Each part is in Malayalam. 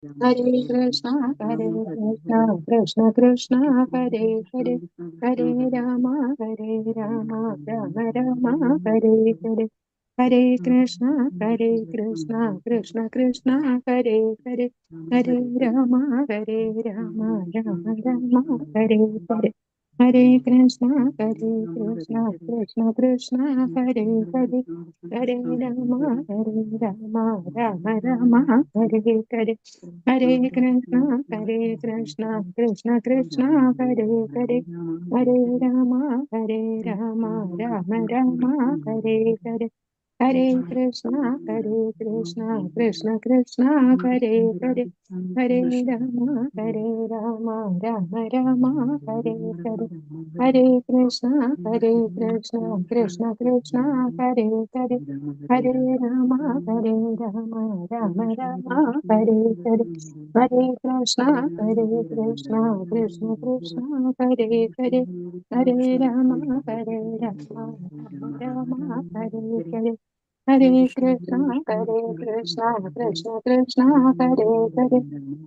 Hare Krishna, Hare Krishna, Krishna Krishna, Hare Hare, Hare Rama, Hare Rama, Rama Rama, Hare Hare, Hare Krishna, Hare Krishna, Krishna Krishna, Hare Hare, Hare Rama, Hare Rama, Rama Rama, Hare Hare. Hare Krishna, Hare Krishna, Krishna Krishna, Hare Hare, Hare Rama, Hare Rama, Rama Rama, Hare Hare. Hare Krishna, Hare Krishna, Krishna Krishna, Hare Hare, Hare Rama, Hare Rama, Rama Rama, Hare Hare. Hare Krishna, Hare Krishna, Krishna Krishna, Hare Hare, Hare Rama, Hare Rama, Rama Rama, Hare Hare. Hare Krishna, Hare Krishna, Krishna Krishna, Hare Hare, Hare Rama, Hare Rama, Rama Rama, Hare Hare. Hare Krishna, Hare Krishna, Krishna Krishna, Hare Hare, Hare Rama, Hare Rama, Rama Rama, Hare Hare. Hare Krishna, Hare Krishna, Krishna Krishna, Hare Hare,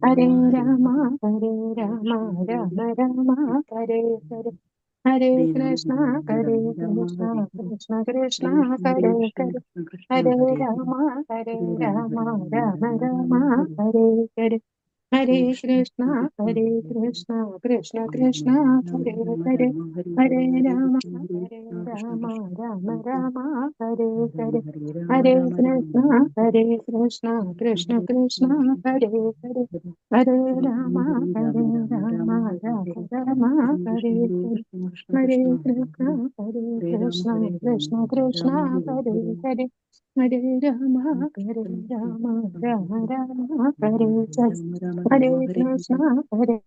Hare Rama, Hare Rama, Rama Rama, Hare Hare. Hare Krishna, Hare Krishna, Krishna Krishna, Hare Hare, Hare Rama, Hare Rama, Rama Rama, Hare Hare. Hare Krishna, Hare Krishna, Krishna Krishna, Hare Hare, Hare Rama, Hare Rama, Rama Rama, Hare Hare, Hare Krishna, Hare Krishna, Krishna Krishna, Hare Hare, Hare Rama, Hare Rama, Rama Rama, Hare Hare, Hare Krishna, Hare Krishna, Krishna Krishna, Hare Hare, Hare Rama, Hare Rama, Rama Rama, Hare Hare. Hare Krishna, Hare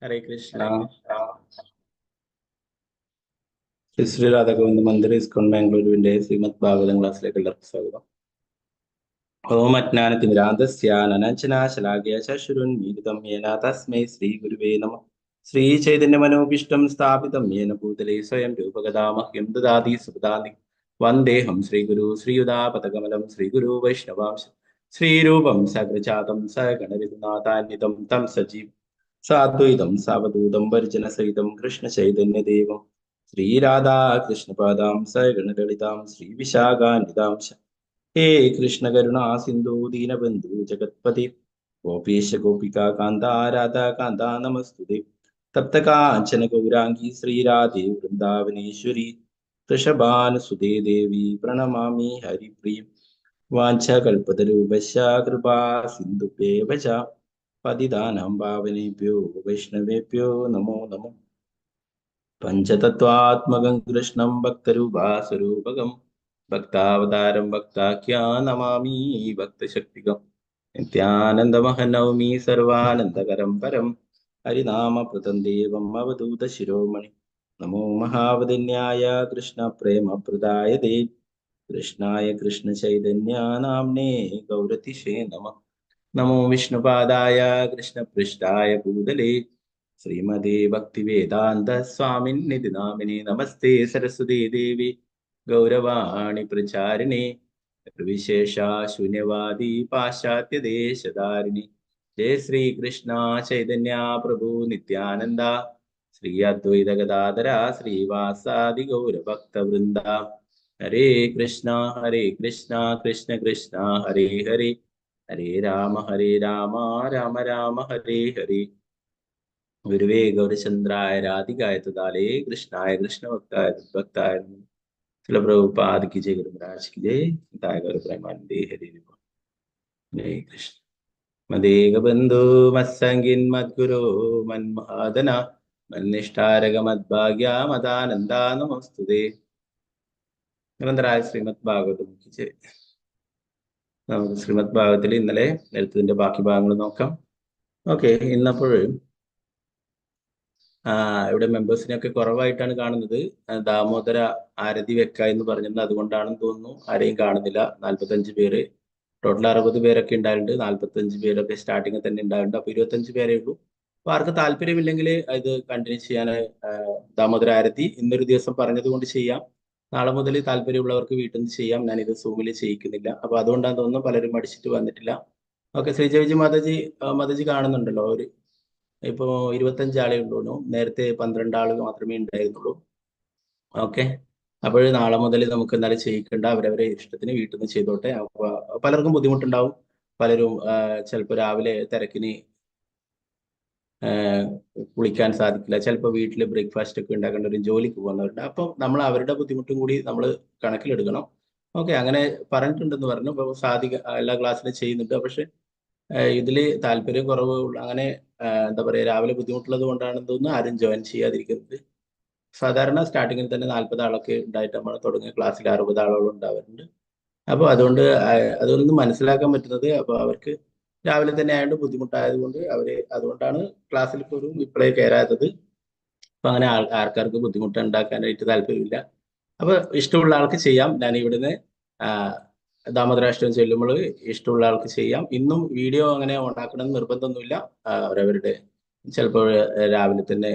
हरे कृष्णा। ശ്രീ രാധാഗോവിന്ദ മന്ദിർ ഇസ്കോൺ ബാംഗ്ലൂരുവിന്റെ ശ്രീമദ് ഭാഗവതം ക്ലാസ്സിലേക്ക് എല്ലാവർക്കും സ്വാഗതം. ഓം അജ്ഞാനതിമിരാന്ധസ്യാനനഞ്ജനാശലാകയ ചക്ഷുരുന്മീലിതം യേന തസ്മൈ ശ്രീ ഗുരുവേ നമഃ. ശ്രീ ചൈതന്യമനോഭീഷ്ടം സ്ഥാപിതം യേന ഭൂതലേ സ്വയം രൂപഗദാമഹ്യം ദദാതി സുപദാന്തി വന്ദേഹം ശ്രീഗുരു ശ്രീയുതാപതകമലം ശ്രീഗുരു വൈഷ്ണവാംശ ശ്രീരൂപം സഗ്രജാതം സഗണരഘുനാഥാന്വിതം തം സജീവം സാദ്വൈതം സാവധൂതം പരിജനസഹിതം കൃഷ്ണചൈതന്യദേവം ശ്രീരാധാ കൃഷ്ണപാദാം സഗണലളിതാം ശ്രീവിശാഖാന്വിതാംശ हे कृष्ण करुणा सिंधु दीनबंधु जगतपति गोपीश गोपिका कांता राधा कांता नमस्तुते तप्त कांचन गौरांगी श्री राधे वृंदावनेश्वरी वृषभानुसुते देवी प्रणमामि हरिप्रिय वाञ्छाकल्पतरुभ्यश्च कृपा सिन्धुभ्येव च पतितानां पावनेभ्यो वैष्णवेभ्यो नमो नमः. पंचतत्वात्मकं कृष्णं भक्तरूपास्वरूपकं भक्तावतारं भक्ताख्यां नमामि भक्तशक्तिकं नित्यानन्दमहं सर्वानन्दकरं परं हरिनामकृतं देवम् अवधूतशिरोमणि नमो महावदन्याय कृष्णप्रेमप्रदाय ते कृष्णाय कृष्णचैतन्या नाम्ने गौरतिशे नमः. नमो विष्णुपादाय कृष्णपृष्ठाय भूतले श्रीमते भक्तिवेदांत स्वामिन्निधि नामिने नमस्ते सरस्वती देवी गौरवाणी प्रचारिणे विशेषा शून्यवादी पाश्चात्य देशधारिणी जय श्री कृष्णा चैतन्य प्रभु नित्यानंदा श्री अद्वैत गदाधरा श्रीवासादि गौर भक्त वृंदा हरे कृष्णा कृष्ण कृष्णा हरे हरे हरे राम राम राम हरे हरे. गुरुवे गौरचंद्राय राधिकाय तदाले कृष्णाय कृष्ण भक्ताय भक्ताय शिल प्रभुपाद की जय, गुरु महाराज की जय, ताय गौर प्रेमानंदे हरे जय कृष्ण. मदेग बंधु मत्संगिन मद्गुरो मन्महादना मन्निष्ठारग मद्भाग्या मदानंदा नमोस्तुते. നിരന്തരായ ശ്രീമദ് ഭാഗവതം की जय. നമുക്ക് ശ്രീമദ് ഭാഗവതത്തിൽ ഇന്നലെ എടുത്തതിന്റെ ബാക്കി ഭാഗങ്ങൾ നോക്കാം. ഓക്കെ, ഇന്നപ്പോൾ ഇവിടെ മെമ്പേഴ്സിനെയൊക്കെ കുറവായിട്ടാണ് കാണുന്നത്. ദാമോദര ആരതി വെക്ക എന്ന് പറഞ്ഞിരുന്നത് അതുകൊണ്ടാണെന്ന് തോന്നുന്നു ആരെയും കാണുന്നില്ല. 45 പേര്, ടോട്ടൽ 60 പേരൊക്കെ ഉണ്ടായിട്ടുണ്ട്. 45 പേരൊക്കെ സ്റ്റാർട്ടിങ്ങിൽ തന്നെ ഉണ്ടായിട്ടുണ്ട്. അപ്പൊ 25 പേരേ ഉള്ളൂ. അപ്പൊ ആർക്ക് താല്പര്യമില്ലെങ്കിൽ ഇത് കണ്ടിന്യൂ ചെയ്യാൻ ദാമോദര ആരതി ഇന്നൊരു ദിവസം പറഞ്ഞത് കൊണ്ട് ചെയ്യാം. നാളെ മുതൽ താല്പര്യമുള്ളവർക്ക് വീട്ടിൽ നിന്ന് ചെയ്യാം. ഞാനിത് സൂമിൽ ചെയ്യിക്കുന്നില്ല. അപ്പൊ അതുകൊണ്ടാണ് തോന്നുന്നു പലരും മടിച്ചിട്ട് വന്നിട്ടില്ല. ഓക്കെ, ശ്രീജവിജി മാതാജി, മാതാജി കാണുന്നുണ്ടല്ലോ. ഇപ്പോ 25 ആളെ ഉള്ളൂ. നേരത്തെ 12 ആൾ മാത്രമേ ഉണ്ടായിരുന്നുള്ളൂ. ഓക്കെ, അപ്പോൾ നാളെ മുതൽ നമുക്ക് എന്തായാലും ചെയ്യിക്കേണ്ട, അവരവരെ ഇഷ്ടത്തിന് വീട്ടിൽ നിന്ന് ചെയ്തോട്ടെ. അപ്പൊ പലർക്കും ബുദ്ധിമുട്ടുണ്ടാവും. പലരും ചിലപ്പോൾ രാവിലെ തിരക്കിന് കുളിക്കാൻ സാധിക്കില്ല. ചിലപ്പോൾ വീട്ടിൽ ബ്രേക്ക്ഫാസ്റ്റ് ഒക്കെ ഉണ്ടാക്കേണ്ട ഒരു ജോലിക്ക് പോകുന്നവരുണ്ട്. അപ്പം നമ്മൾ അവരുടെ ബുദ്ധിമുട്ടും കൂടി നമ്മൾ കണക്കിലെടുക്കണം. ഓക്കെ, അങ്ങനെ പറഞ്ഞിട്ടുണ്ടെന്ന് പറഞ്ഞു. അപ്പോൾ എല്ലാ ക്ലാസ്സിലും ചെയ്യുന്നുണ്ട്. പക്ഷെ ഇതില് താല്പര്യം കുറവ് അങ്ങനെ എന്താ പറയുക, രാവിലെ ബുദ്ധിമുട്ടുള്ളത് കൊണ്ടാണെന്ന് തോന്നുന്നു ആരും ജോയിൻ ചെയ്യാതിരിക്കുന്നത്. സാധാരണ സ്റ്റാർട്ടിങ്ങിൽ തന്നെ 40 ആളൊക്കെ ഉണ്ടായിട്ട് നമ്മൾ തുടങ്ങിയ ക്ലാസ്സിൽ 60 ആളോളം ഉണ്ടാവാറുണ്ട്. അപ്പോൾ അതുകൊണ്ട് അതൊന്നും മനസ്സിലാക്കാൻ പറ്റുന്നത്, അപ്പോൾ അവർക്ക് രാവിലെ തന്നെ ആയതുകൊണ്ട് ബുദ്ധിമുട്ടായത് കൊണ്ട് അതുകൊണ്ടാണ് ക്ലാസ്സിൽ പോലും ഇപ്പോഴേ കയറാത്തത്. അപ്പൊ അങ്ങനെ ആൾക്കാർക്ക് ബുദ്ധിമുട്ട് ഉണ്ടാക്കാനായിട്ട് താല്പര്യമില്ല. അപ്പൊ ഇഷ്ടമുള്ള ആൾക്ക് ചെയ്യാം. ഞാൻ ഇവിടുന്ന് ദാമോദരാഷ്ടം ചൊല്ലുമ്പോൾ ഇഷ്ടമുള്ള ആൾക്ക് ചെയ്യാം. ഇന്നും വീഡിയോ അങ്ങനെ ഓണാക്കണം നിർബന്ധമൊന്നുമില്ല. അവരവരുടെ ചിലപ്പോൾ രാവിലെ തന്നെ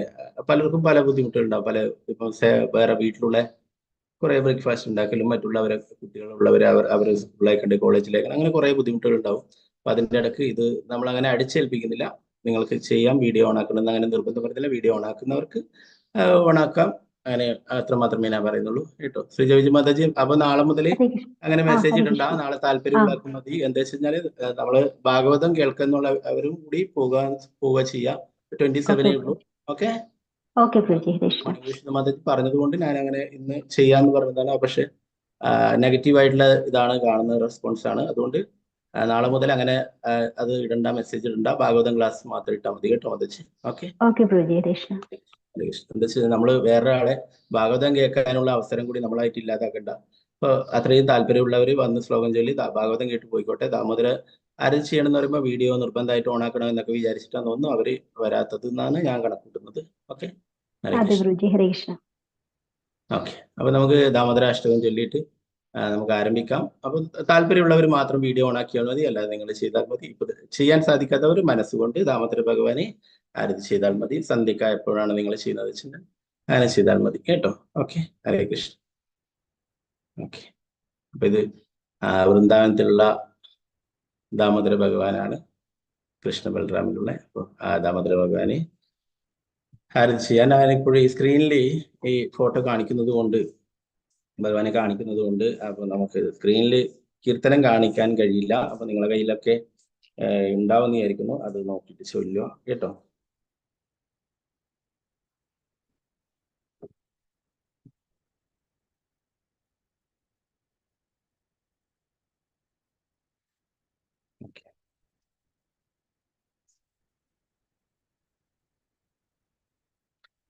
പലർക്കും പല ബുദ്ധിമുട്ടുകളുണ്ടാവും. ഇപ്പം വേറെ വീട്ടിലുള്ള കുറെ ബ്രേക്ക്ഫാസ്റ്റ് ഉണ്ടാക്കലും മറ്റുള്ളവരെ കുട്ടികളുള്ളവരെ അവർ സ്കൂളിലേക്കുണ്ട്, കോളേജിലേക്ക്, അങ്ങനെ കുറെ ബുദ്ധിമുട്ടുകൾ ഉണ്ടാവും. അപ്പൊ അതിന്റെ ഇടയ്ക്ക് ഇത് നമ്മൾ അങ്ങനെ അടിച്ചേൽപ്പിക്കുന്നില്ല. നിങ്ങൾക്ക് ചെയ്യാം, വീഡിയോ ഓണാക്കണമെന്ന് അങ്ങനെ നിർബന്ധം പറഞ്ഞില്ല. വീഡിയോ ഓണാക്കുന്നവർക്ക് ഓണാക്കാം. അങ്ങനെ അത്ര മാത്രമേ ഞാൻ പറയുന്നുള്ളൂ കേട്ടോ. ശ്രീജവിജി മാതാജി, അപ്പൊ നാളെ മുതൽ ഹരേ കൃഷ്ണ. അങ്ങനെ മെസ്സേജ് ഹരേ ഇടണ്ട. കൃഷ്ണ. നാളെ ആ താല്പര്യമുള്ളവർക്ക് മതി. എന്താ വെച്ച് കഴിഞ്ഞാല് നമ്മള് ഭാഗവതം കേൾക്കുന്നുള്ള അവരും കൂടി പോവുക ചെയ്യാം. 27 ഓക്കെ ഉള്ളൂ. ഓക്കെ, ഓക്കെ പ്രജി. ഹരേ കൃഷ്ണ. മണികൃഷ്ണ മാതാജി പറഞ്ഞതുകൊണ്ട് ഞാൻ അങ്ങനെ ഇന്ന് ചെയ്യാന്ന് പറഞ്ഞതാണ്. പക്ഷെ നെഗറ്റീവ് ആയിട്ടുള്ള ഇതാണ് കാണുന്ന റെസ്പോൺസ് ആണ്. അതുകൊണ്ട് നാളെ മുതൽ അങ്ങനെ അത് ഇടണ്ട, മെസ്സേജ് ഇടണ്ട. ഭാഗവതം ക്ലാസ് മാത്രം ഇട്ടാൽ മതി കേട്ടോ മാതാജി. ഓക്കെ, ഓക്കെ പ്രജി. ഹരേ കൃഷ്ണ. എന്താ വെച്ചാൽ നമ്മൾ വേറെ ആളെ ഭാഗവതം കേൾക്കാനുള്ള അവസരം കൂടി നമ്മളായിട്ട് ഇല്ലാതാക്കണ്ട. അപ്പൊ അത്രയും താല്പര്യമുള്ളവർ വന്ന് ശ്ലോകം ചൊല്ലി ഭാഗവതം കേട്ട് പോയിക്കോട്ടെ. ദാമോദര ആരും ചെയ്യണം എന്ന് പറയുമ്പോൾ വീഡിയോ നിർബന്ധമായിട്ട് ഓണാക്കണം എന്നൊക്കെ വിചാരിച്ചിട്ടാണ് തോന്നുന്നു അവര് വരാത്തത് എന്നാണ് ഞാൻ കണക്കൂട്ടുന്നത്. ഓക്കെ, ഹരേ അതെ കൃഷ്ണ. പ്രജി. ഹരേ കൃഷ്ണ. ഓക്കെ, അപ്പൊ നമുക്ക് ദാമോദര അഷ്ടകം ചൊല്ലിയിട്ട് നമുക്ക് ആരംഭിക്കാം. അപ്പൊ താല്പര്യമുള്ളവർ മാത്രം വീഡിയോ ഓൺ ആക്കിയാൽ മതി, അല്ലാതെ നിങ്ങൾ ചെയ്താൽ മതി. ഇപ്പൊ ചെയ്യാൻ സാധിക്കാത്തവർ മനസ്സുകൊണ്ട് ദാമോദര ഭഗവാനെ ആരതി ചെയ്താൽ മതി. സന്ധ്യക്ക എപ്പോഴാണ് നിങ്ങൾ ചെയ്യുന്നത് വെച്ചാൽ അങ്ങനെ ചെയ്താൽ മതി കേട്ടോ. ഓക്കെ, ഹരേ കൃഷ്ണ. ഓക്കെ, അപ്പൊ ഇത് വൃന്ദാവനത്തിലുള്ള ദാമോദര ഭഗവാനാണ്, കൃഷ്ണ ബലറാമിലുള്ള. അപ്പോൾ ദാമോദര ഭഗവാനെ ആരതി ചെയ്യാൻ ഞാനിപ്പോഴും ഈ സ്ക്രീനിൽ ഈ ഫോട്ടോ കാണിക്കുന്നത് കൊണ്ട്, ഭഗവാനെ കാണിക്കുന്നത് കൊണ്ട്, അപ്പൊ നമുക്ക് സ്ക്രീനിൽ കീർത്തനം കാണിക്കാൻ കഴിയില്ല. അപ്പൊ നിങ്ങളുടെ കയ്യിലൊക്കെ ഉണ്ടാവുമെന്ന് വിചാരിക്കുന്നു. അത് നോക്കിയിട്ട് ചൊല്ലുക കേട്ടോ.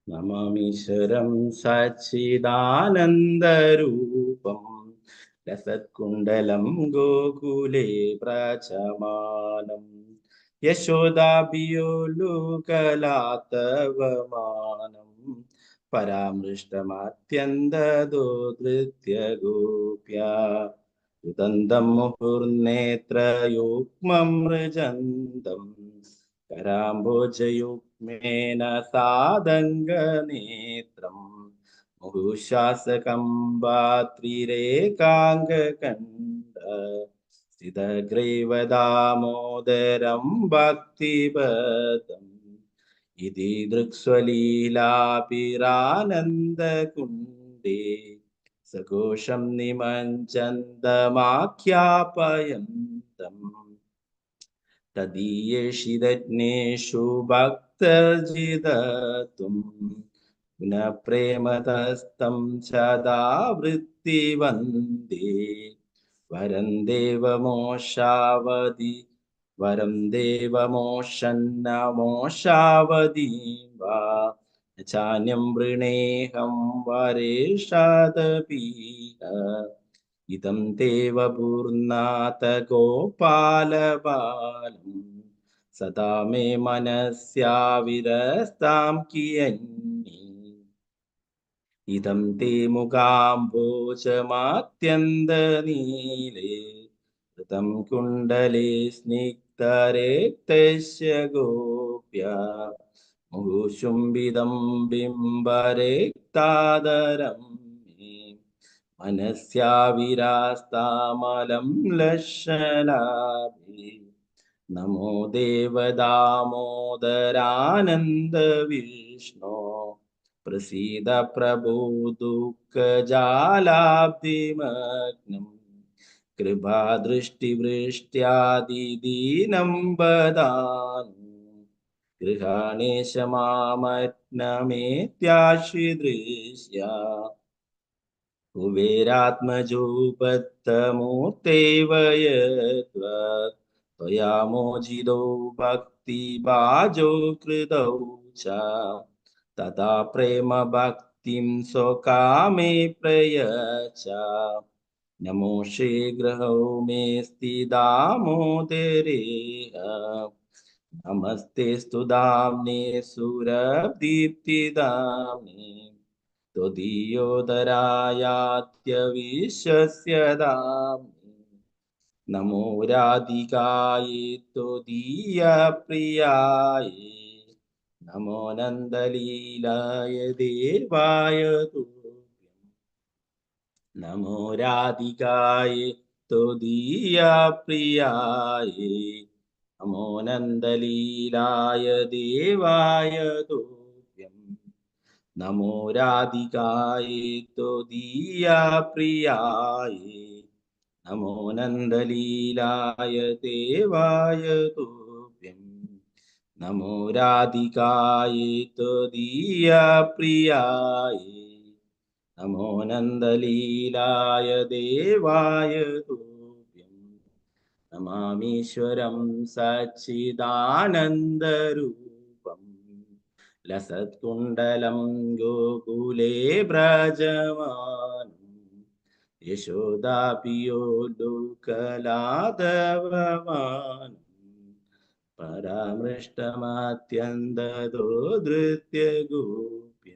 നമാമീശ്വരം സച്ചിദാനന്ദരൂപം രസത്കുണ്ടലം ഗോകുലേ പ്രചമാനം യശോദാഭിയോലുകലാത്തവമാനം പരാമൃഷ്ടമത്യന്തദോധൃത്യ ഗോപ്യാ ഉദന്തം മുഹുർനേത്രയുഗ്മം മൃജന്തം कराम्बोजयुग्मेन सादङ्गनेत्रं मुहुशासकम्बात्रिरेकाङ्गकण्ड स्थितग्रीव दामोदरं भक्तिपदम् इति दृक्स्वलीलाभिरानन्दकुण्डे सघोषं निमञ्चन्दमाख्यापयन्तम् तदीयेषिदग्नेषु भक्तर्जिदतुं पुनः प्रेमतस्तं सदा वृत्तिवन्दे वरं देवमोषावधि वरं देवमोषन्नमोषावधीं वा चान्यं वृणेऽहं वरेषादपीह इदं देवपूर्णात गोपालबालं सदा मे मनस्याविरस्तां कियन्नी इदं ते मुगाम्भोजमात्यन्दनीले ऋतं कुण्डले स्निग्धरेक्तस्य गोप्या मुहुशुम्बिदं बिम्बरेक्तादरं मे मनस्याविरास्तामलं लशलाभे नमो देवदामोदरानन्द विष्णो प्रसीद प्रभो दुःखजालाब्धिमग्नम् कृपादृष्टिवृष्ट्यादिदीनं वदामि गृहाणेश मामर्पणमेत्याश्रिदृश्या कुबेरात्मजोपत्तमूर्तेव यद्वत् त्वया मोजितो भक्तिभाजो कृतौ च तथा प्रेम भक्तिं स्वकामे प्रयच्छ नमो शीघ्रहो मे स्थिदामोदरेह नमस्ते स्तुदाम्ने सुरदीप्तिदाम्ने त्वदीयोदरायात्यविश्वस्य दाम्ने नमो राधिकायै त्वदीयप्रियायै नमो नन्दलीलाय देवाय तुभ्यम् नमो राधिकायै त्वदीयप्रियायै नमो नन्दलीलाय देवाय तुभ्यम् नमो राधिकायै त्वदीयप्रियायै नमो नन्दलीलाय देवाय तुभ्यम् नमो राधिकायै त्वदीयप्रियायै नमो नन्दलीलाय देवाय तुभ्यम् नमामीश्वरं सच्चिदानन्दरूपम् लसत्कुण्डलं गोकुले व्रजमानम् यशोदापियो लोकलादवमानम् परामृष्टमात्यन्दतो धृत्य गोप्य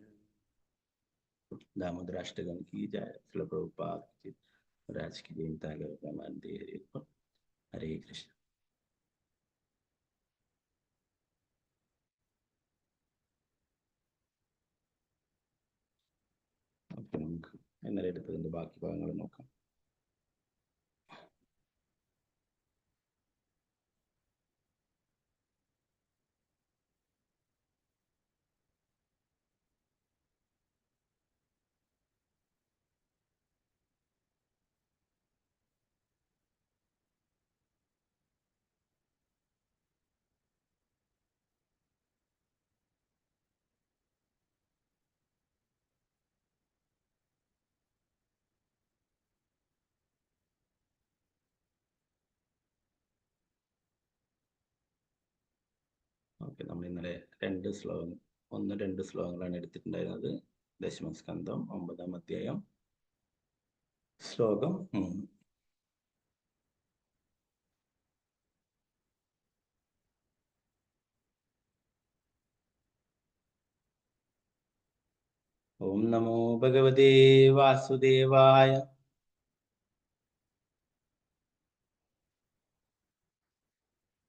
दामोदराष्टकम की जय। श्रील प्रभुपाद की राज की देवता मानते हरे कृष्ण। അപ്പൊ നമുക്ക് ഇന്നലെ എടുത്തതിന്റെ ബാക്കി ഭാഗങ്ങൾ നോക്കാം. ഓക്കെ, നമ്മൾ ഇന്നലെ രണ്ട് ശ്ലോകങ്ങളാണ് എടുത്തിട്ടുണ്ടായിരുന്നത്. ദശമസ്കന്ധം 9-ാം അധ്യായം ശ്ലോകം 3. ഓം നമോ ഭഗവതേ വാസുദേവായ.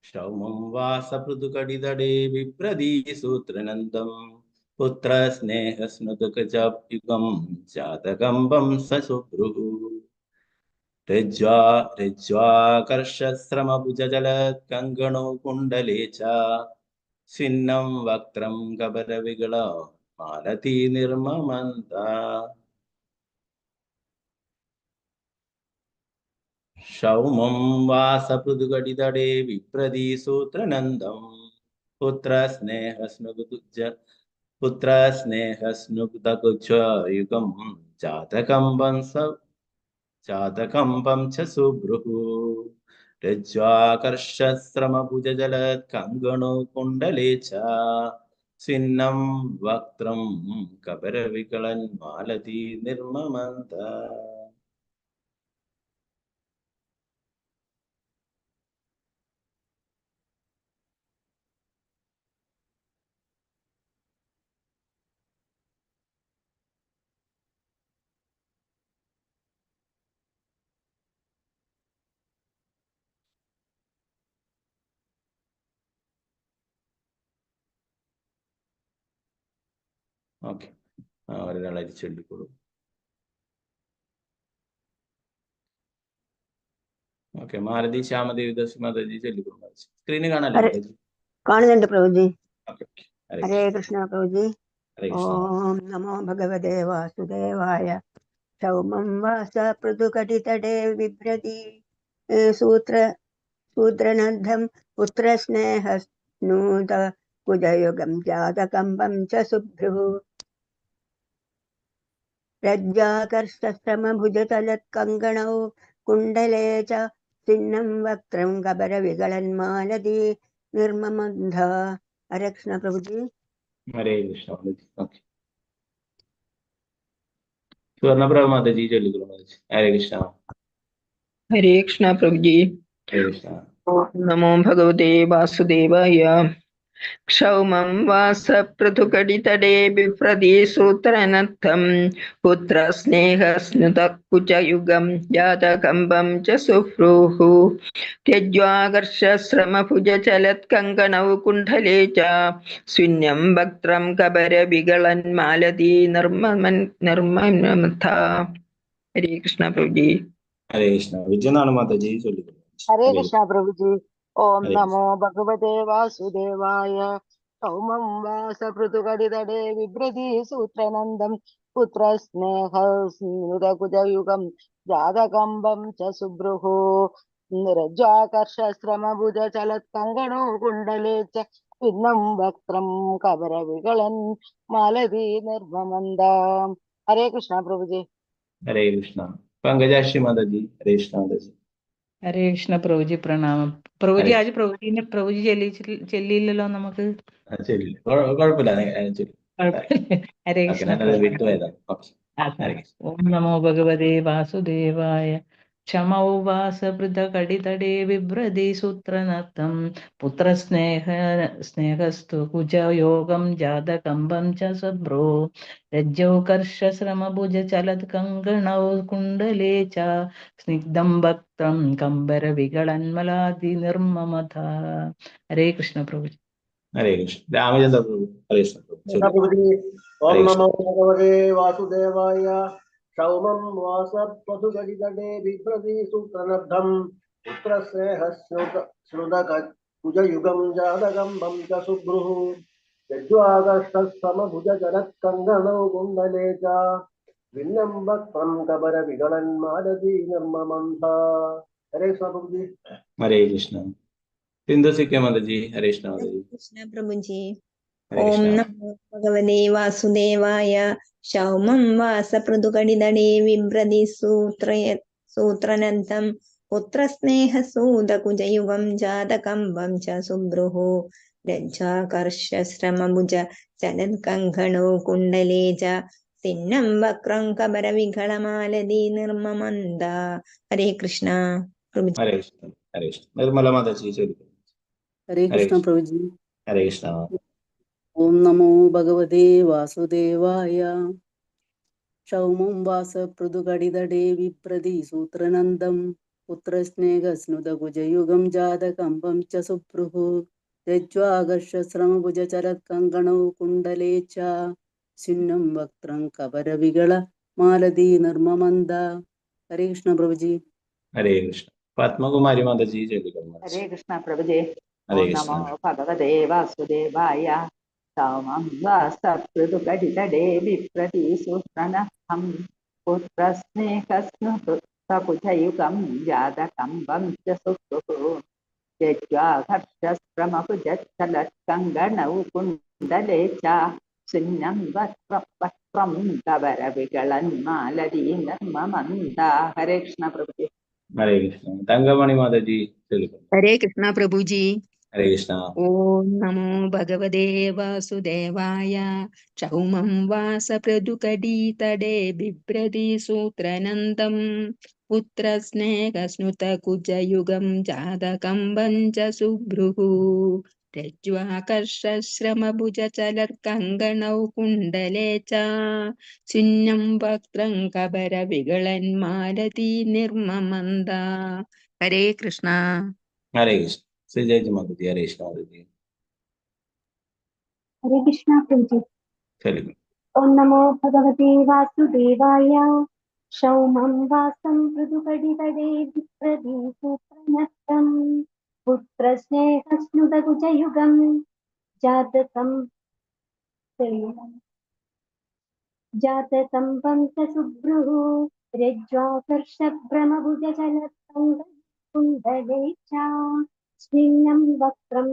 ക്ഷൗമം വാസപൃഥുകടിതടേ വിപ്രദീസൂത്രനന്ദം പുത്രസ്നേഹസ്മൃതകജാപ്യുഗം ജാതകമ്പം സസുഭ്രുഃ ऋज्वाकर्षश्रमभुजलत्कङ्गणो कुण्डले च छिन्नं वक्त्रं कबरविगल मालती निर्ममन्ता क्षौमं वासपृथुकटितटे विप्रदीसूत्रनन्दं पुत्रस्नेहस्नुग्धकुच्युगं जातकम्बं च सुभ्रुः रज्ज्वाकर्षश्रमभुजलत्कङ्गणो कुण्डले च छिन्नं वक्त्रं कबरविकलन्मालती निर्ममन्ता. ഓക്കെ, ഒരാൾ അരിച്ചെടുക്കോളൂ. ഓക്കെ, മാലതി ശ്യാമദേവി ദാസ് മാതാജി ചൊല്ലിക്കോളൂ. സ്ക്രീന് കാണാല്ലേ മാതാജി? കാണുന്നുണ്ട് പ്രഭുജി. ഓക്കെ, ഹരേ കൃഷ്ണ പ്രഭുജി. ഹരേ കൃഷ്ണ. ഓം നമോ ഭഗവതേ വാസുദേവായ. സൗമം വാസ പൃഥുകടിതടേ വിഭ്രതി ശൂദ്രനദ്ധം പുത്രസ്നേഹസ്നൂത കുജയുഗം ജാതകമ്പം ച സുഭ്രു രജ്ജാകർഷശ്രമഭുജതലത്കങ്കണൗ കുണ്ടലേ ച ചിഹ്നം വക്രം കബരവികളന്മാലതി നിർമ്മമന്ധ. ഹരേ കൃഷ്ണ പ്രഭുജി. ഹരേ കൃഷ്ണ. ഓക്കെ, സ്വർണ്ണപ്രഭ മാതാജി ചൊല്ലിക്കോളൂ മാതാജി. ഹരേ കൃഷ്ണ. ഹരേ കൃഷ്ണ പ്രഭുജി. ഹരേ കൃഷ്ണ. നമോ ഭഗവതേ വാസുദേവായ. ക്ഷൗമം വാസ പൃഥുകടിതടേ ബിഭ്രതി സൂത്രനദ്ധം പുത്രസ്നേഹസ്നുത കുചയുഗം ജാതകമ്പം ച സുഭ്രൂഹു ത്യജ്വാകർഷശ്രമഭുജചലത്കങ്കണൗ കുണ്ഡലേ ച ശൂന്യം വക്ത്രം കബരവികളന്മാലതി നിർമ്മമഥ. ഹരേ കൃഷ്ണ പ്രഭുജി. ഹരേ കൃഷ്ണ. വിജയനാണ് മാതാജി ചൊല്ലിക്കോളൂ. ഹരേ കൃഷ്ണ പ്രഭുജി. ഓം ഹരേ നമോ ഭഗവതേ വാസുദേവായ. സൗമം വാസ പൃഥുകടിതടേ വിഭ്രതി സൂത്രനന്ദം പുത്രസ്നേഹസ്നുതകുജയുഗം ജാതകമ്പം ച സുഭ്രുഹു രജ്ജാകർഷശ്രമഭുജ ചലത്കങ്കണോ കുണ്ടലേ ച ഭിന്നം വക്ത്രം കബരവികളൻ മാലതി നിർമ്മമന്ദാം. ഹരേ കൃഷ്ണ പ്രഭുജി. ഹരേ കൃഷ്ണ. പങ്കജാക്ഷി മാതാജി. ഹരേ കൃഷ്ണ മാതാജി. ഹരേ കൃഷ്ണ പ്രഭുജി, പ്രണാമം പ്രഭുജി. ആജ് പ്രഭുജി ചെല്ലിയില്ലല്ലോ നമുക്ക്. കുഴപ്പമില്ല, ഹരേ കൃഷ്ണ. വിട്ടുപോയതാണ്. ഓം നമോ ഭഗവതേ വാസുദേവായ. ക്ഷമൗവാസ പൃഥകടിതടേ വിഭ്രതി സൂത്രനത്തം പുത്രസ്നേഹസ്തു കുജയോഗം ജാതകമ്പം ച സഭ്രോ രജ്ജൗകർഷശ്രമഭുജ ചലത്കങ്കണൗ കുണ്ഡലേ ച സ്നിഗ്ധം വക്ത്രം കമ്പരവികളന്മലാതി നിർമ്മമഥ. ഹരേ കൃഷ്ണ പ്രഭുജി. ഹരേ കൃഷ്ണ. രാമചന്ദ്ര പ്രഭു. ഹരേ കൃഷ്ണ പ്രഭു. ഓം നമോ ഭഗവതേ വാസുദേവായ. സൗമം വാസ പൃഥുകടിതടേ ബിഭ്രതി സൂത്രനദ്ധം പുത്രസ്നേഹസ്നുതകുജയുഗം ജാതകമ്പം ച സുഭ്രുഹു യജ്വാകർഷശ്രമഭുജചലത്കങ്കണൗ കുണ്ഡലേ ച ഭിന്നം വക്ത്രം കബരവികളന്മാലതി നിർമ്മമന്ധ. ഹരേ കൃഷ്ണ പ്രഭുജി. ഹരേ കൃഷ്ണ. സിന്ധു സിക്ക മാതാജി. ഹരേ കൃഷ്ണ മാതാജി. കൃഷ്ണ പ്രഭുജി. ഹരേ ഓം കൃഷ്ണ. നമോ ഭഗവതേ വാസുദേവായ. ശൗമം വാസ പൃഥുകടിതടേ വിഭ്രതി സൂത്രനന്തം പുത്രസ്നേഹസൂതകുജയുഗം ജാതകമ്പം ച സുഭ്രുഹു രജ്ജാകർഷശ്രമഭുജ ചലത്കങ്കണോ കുണ്ഡലേ ച ചിഹ്നം വക്രം കബരവികളമാലതി നിർമ്മമന്ദ. ഹരേ കൃഷ്ണ പ്രഭുജി. ഹരേ കൃഷ്ണ. ഹരേ കൃഷ്ണ. നിർമ്മല മാതാജി ചൊല്ലിക്കോളൂ. ഹരേ കൃഷ്ണ പ്രഭുജി. ഹരേ കൃഷ്ണ. ഓം നമോ ഭഗവതേ വാസുദേവായ. ക്ഷൗമം വാസ പൃഥുകടിതടേ വിപ്രതി സൂത്രനന്ദം പുത്രസ്നേഹസ്നുതകുജയുഗം ജാതകമ്പം ച സുഭ്രുഹു രജ്വാകർഷശ്രമഭുജ ചലത്കങ്കണൗ കുണ്ഡലേ ച ചിഹ്നം വക്ത്രം കബരവികള മാലതി നിർമ്മമന്ദ. ഹരേ കൃഷ്ണ പ്രഭുജി. ഹരേ കൃഷ്ണ. പത്മകുമാരി മാതാജി ചൊല്ലിക്കോളൂ. ഹരേ കൃഷ്ണ പ്രഭുജി. ഹരേ ഓം കൃഷ്ണ. നമോ ഭഗവതേ വാസുദേവായ. സൗമം വാസ പൃഥുകടിതടേ വിപ്രതി സൂത്രനദ്ധം പുത്രസ്നേഹസ്നുതകുജയുഗം ജാതകമ്പം ച സുഭ്രുഹു യജ്വാകർഷശ്രമഭുജചലത്കങ്കണൗ കുണ്ഡലേ ച ചിഹ്നം വക്രം കബരവികളന്മാലതി നിർമ്മമന്ദ. ഹരേ കൃഷ്ണ പ്രഭുജി. ഹരേ കൃഷ്ണ. തങ്കമണി മാതാജി ചൊല്ലിക്കോളൂ. ഹരേ കൃഷ്ണ പ്രഭുജി. ഹരേ കൃഷ്ണ. ഓം നമോ ഭഗവതേ വാസുദേവായ. ക്ഷൗമം വാസ പൃഥുകടിതടേ ബിഭ്രതി സൂത്രനന്ദം പുത്രസ്നേഹസ്നുതകുജയുഗം ജാതകമ്പം ച സുഭ്രുഹു രജ്വാകർഷശ്രമഭുജചലത്കങ്കണൗ കുണ്ഡലേ ച ചിഹ്നം വക്ത്രം കബരവികളന്മാലതി നിർമ്മമന്ദ. ഹരേ കൃഷ്ണ. ഹരേ കൃഷ്ണ. ശ്രീജയജി മാതാജി. ഹരേ കൃഷ്ണ മാതാജി. ഹരേ കൃഷ്ണ പ്രഭുജി. ചൊല്ലിക്കോളൂ. ഓം നമോ ഭഗവതേ വാസുദേവായ സൗമം വാസം മൃദുകടിതടേ വിപ്രദീസൂത്രനക്തം പുത്രസ്നേഹസ്നുതകുജയുഗം ജാതകം जातकम्पं च सुभ्रुः रज्ज्वाकर्षभ्रमभुजचलत्कुण्डले च स्निग्धं वक्त्रं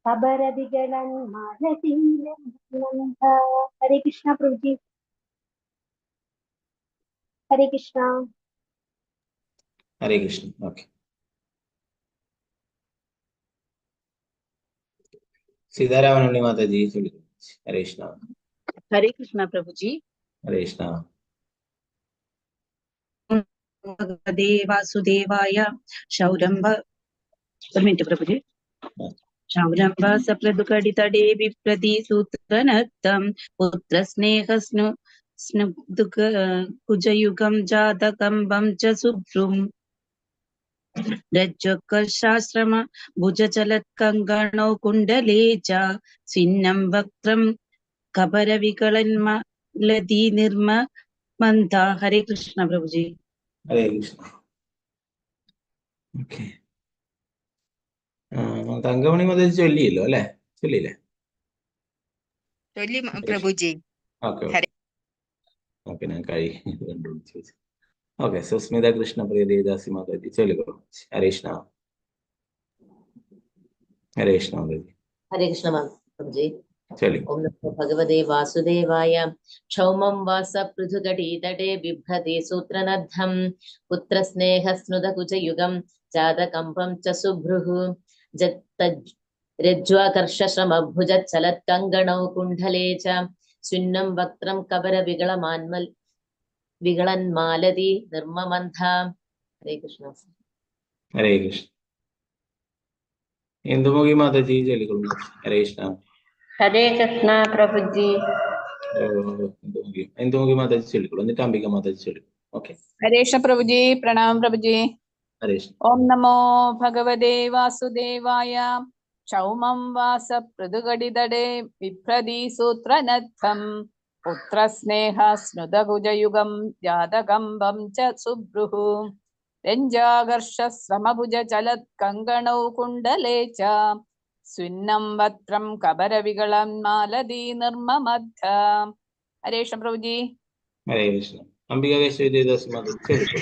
कबलविगलन्मालतीलनन्द। हरे कृष्ण प्रभु जी। हरे कृष्ण। हरे कृष्ण। ओके, सीतारामन माता जी चलिए। हरे कृष्ण। हरे कृष्ण प्रभु जी। हरे कृष्ण। भगवते वासुदेवाय शौरंभ प्रभु जी। शौरंभ सप्रदुकडितडे विप्रति सूत्रनक्तं पुत्र स्नेहस्नु स्नुदुक कुजयुगं जातकम्बं च सुभ्रुम् रज्जुकर्षाश्रम भुजचलत्कङ्गणौ कुण्डले च छिन्नं वक्त्रं कबरविकलन्मलदी निर्ममन्ता। हरे कृष्ण प्रभु जी। हरे कृष्ण। ഓക്കെ, തങ്കമണി മുതൽ ചൊല്ലിയല്ലോ അല്ലേ? ചൊല്ലിയില്ലേ? പ്രഭുജി. ഓക്കെ ഓക്കെ, ഞാൻ കണ്ടുപിടിച്ചു. ഓക്കെ, സുസ്മിത കൃഷ്ണപ്രിയ ദേവദാസി മാതാജി ചൊല്ലിക്കോളൂ. ഹരേ കൃഷ്ണ. ഹരേ കൃഷ്ണ മാതാജി. हरे कृष्ण प्रभुजी। ചൊല്ലി. ओम नमो भगवते वासुदेवाय क्षौमं वास पृथुकटीतटे बिभ्रति सूत्रनद्धं पुत्रस्नेहस्नुतकुजयुगं जातकम्पं च सुभ्रुः रज्ज्वाकर्षश्रमभुजचलत्कङ्गणौ कुण्डले च स्विन्नं वक्त्रं विगलन्मालती निर्ममन्था। हरे कृष्ण। ഹരേ കൃഷ്ണ. ഇന്ദുമുഖി മാതാജി ചൊല്ലിക്കോളൂ. ഹരേ കൃഷ്ണ. ഹരേ കൃഷ്ണ പ്രഭുജി. ഇന്ദുമുഖി മാതാജി ചൊല്ലിക്കോളൂ, എന്നിട്ട് അംബിക മാതാജി ചൊല്ലിക്കോളൂ. ഓക്കെ. हरे कृष्ण प्रभु जी। प्रणाम प्रभु जी। ഹരേ കൃഷ്ണ. ओम नमो भगवते वासुदेवाय क्षौमं वास पृथुकडितडे बिभ्रति सूत्रनद्धं पुत्रस्नेह स्नुतकुजयुगं जातकम्बं च सुभ्रुः रञ्जाकर्षश्रमभुजचलत्कङ्गणौ कुण्डले च स्विन्नं वक्त्रं कबरविगलन्मालती निर्ममद्ध। हरे कृष्ण प्रभु जी। ഹരേ കൃഷ്ണ. അംബിക കേശവ ദേവദാസി മാതാജി ചൊല്ലിക്കോളൂ.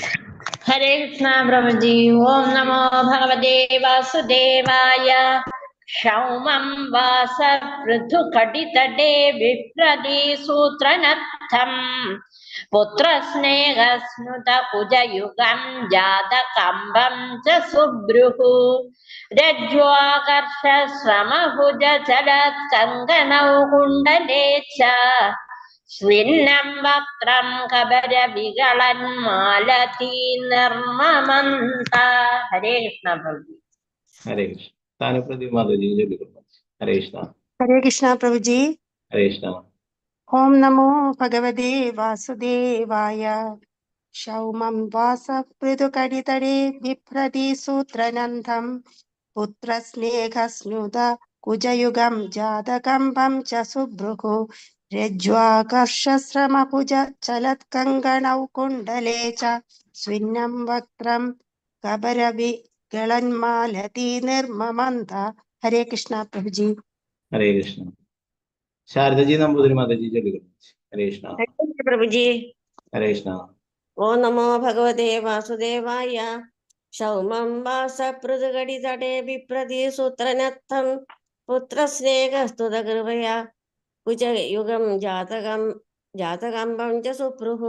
ഹരേ കൃഷ്ണ പ്രഭുജി. ഓം നമോ ഭഗവതേ വാസുദേവായ ക്ഷൗമം വാസ പൃഥുകടിതടേ വിപ്രതി സൂത്രനദ്ധം പുത്രസ്നേഹസ്നുതകുജയുഗം ജാതകമ്പം ച സുഭ്രുഹു രജ്ജ്വാകർഷശ്രമഭുജചലത്കങ്കണൗ കുണ്ഡലേ ച സ്വിന്നം വക്രം കബരവികളന്മാലതി നിർമ്മമന്ത. ഹരേ കൃഷ്ണ പ്രഭു. ഹരേ കൃഷ്ണ. താനുപ്രതി മാതാജി ചൊല്ലിക്കോളൂ. ഹരേ കൃഷ്ണ. हरे कृष्ण प्रभु जी। ഹരേ കൃഷ്ണ. ओम नमो भगवते वासुदेवाय क्षौमं वास पृथुकडितडे बिभ्रति सूत्रनन्दं पुत्रस्नेहस्नुत कुजयुगं जातकम्बं च सुभ्रुः रज्ज्वाकर्षश्रमभुजचलत्कङ्गणौ कुण्डले च स्विन्नं वक्त्रं कबरविगलन्मालती निर्ममन्त। हरे कृष्ण प्रभु जी। ഹരേ കൃഷ്ണ. ശാരദജി നമ്പൂതിരി മാതാജി ചൊല്ലിക്കോളൂ. ഹരേ കൃഷ്ണ. പ്രഭുജി. ഹരേ കൃഷ്ണ. ഓം നമോ ഭഗവതേ വാസുദേവായ ക്ഷൗമം വാസ പൃഥുകടിതടേ വിപ്രതി സൂത്രനദ്ധം പുത്രസ്നേഹസ്തുതകൃപയ കുജയുഗം ജാതകമ്പം ച സുഭ്രുഃ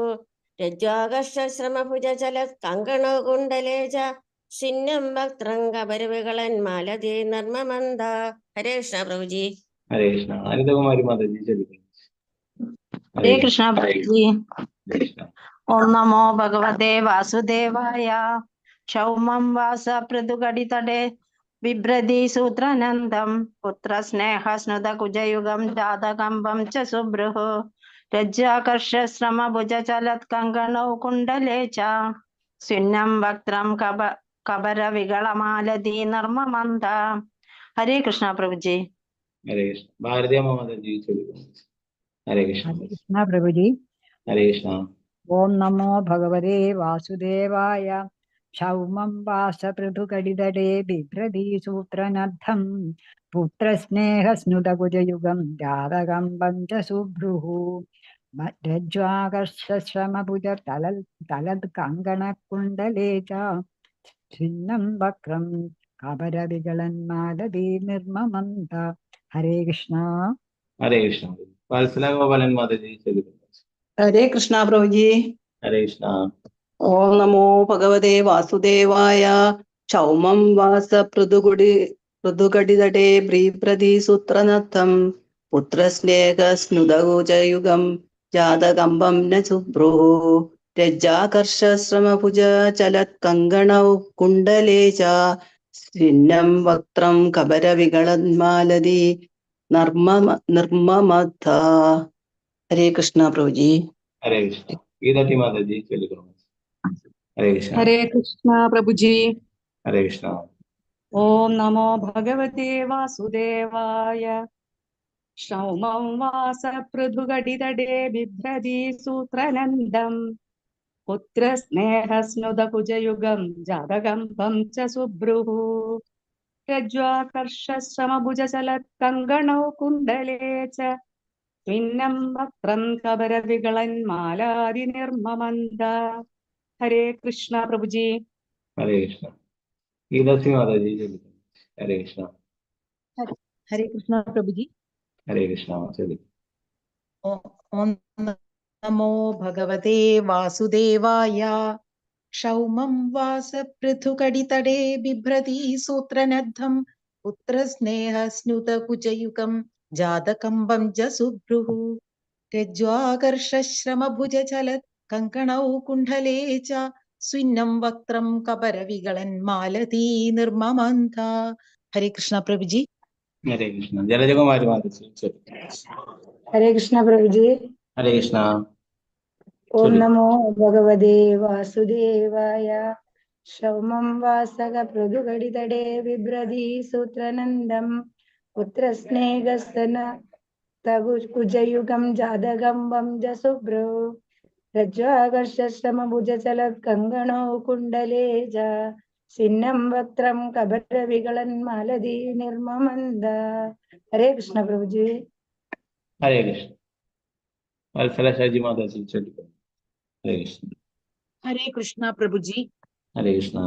രജ്ജ്വാകർഷശ്രമഭുജചലത്കങ്കണോ കുണ്ഡലേ ച छिन्नं वक्त्रं कबरविगलन्मालती निर्ममन्द। हरे कृष्ण प्रभुजी। हरे कृष्ण. अनिता माताजी चलिए. हरे कृष्ण प्रभुजी. ओम नमो भगवते वासुदेवाय क्षौमं वास पृथुकडितडे बिभ्रति सूत्रनन्दं पुत्रस्नेहस्नुतकुजयुगं जातकम्बं च सुभ्रुः रज्ज्वाकर्षश्रमभुजचलत्कङ्गणौ कुण्डले च स्विन्नं वक्त्रं कबरविगलमालती निर्ममन्द। हरे कृष्ण प्रभुजी. हरे कृष्ण. भारतीय माता जी चलिए. हरे कृष्ण हरे कृष्ण प्रभु जी। हरे कृष्ण ओम नमो भगवते वासुदेवाय। क्षौमं वास पृथुकडितटे बिभ्रति सूत्रनर्थं पुत्रस्नेहस्नुतकुजयुगं जातकं च सुभ्रुः रज्ज्वाकर्षश्रमभुज तलत्कङ्कणकुण्डले च छिन्नं वक्रं कबरविगलन्मालती निर्ममन्त। हरे कृष्ण। वत्सला गोपालन माता जी चलिए। हरे कृष्णा प्रभु जी। हरे कृष्ण ओम नमो भगवते वासुदेवाय। क्षौमं वास पृथुकटितटे ब्रीप्रति सूत्रनर्थं पुत्रस्नेहस्नुदगोचयुगं जातकम्बं न सुभ्रुः रज्जाकर्षश्रमभुज चलत्कङ्कणौ कुण्डले च छिन्नं वक्त्रं कबरविगलन्मालती निर्ममथ। हरे कृष्णा प्रभु जी। हरे कृष्ण गीता माता जी चलिए। हरे कृष्ण हरे कृष्ण प्रभु जी। हरे कृष्ण ओम नमो भगवते वासुदेवाय। क्षौमं वास पृथुकटितटे बिभ्रति सूत्रनन्दं पुत्रस्नेहस्नुतकुजयुगं जातकम्बं च सुभ्रुः रज्ज्वाकर्षश्रमभुजचलत्कङ्कणौ कुण्डले च स्विन्नं वक्त्रं कबरविगलन्मालादिनिर्ममन्द। हरे कृष्ण प्रभु जी। हरे कृष्ण गीता माता जी चलिए। हरे कृष्ण हरे कृष्ण प्रभु जी। हरे कृष्ण चलिए। ओम नमो भगवते वासुदेवाय। क्षौमं वास पृथुकडितटे बिभ्रति सूत्रनद्धं पुत्रस्नेहस्नुतकुचयुगं जातकम्बं च सुभ्रुः रज्ज्वाकर्षश्रमभुजचलत् कङ्कणौ कुण्डले च स्विन्नं वक्त्रं कबरविगलन्मालती निर्ममन्थ। हरे कृष्ण प्रभु जी। हरे कृष्ण जलज कुमारी माता जी चलिए। हरे कृष्ण प्रभु जी। हरे कृष्ण ओम चलिए। नमो भगवते वासुदेवाय। क्षौमं वासग पृथुकडितटे बिभ्रति सूत्रनन्दं पुत्रस्नेहस्तन कुजयुगं जातकम्बं च सुभ्रो रज्ज्वाकर्षश्रमभुजचलत्कङ्कणौ कुण्डले च छिन्नं वक्त्रं कबरविगलन्मालती निर्ममन्द। हरे कृष्ण प्रभु जी। हरे कृष्ण वत्सला शाजी माता जी चलिए। हरे कृष्ण हरे कृष्णा प्रभु जी। हरे कृष्ण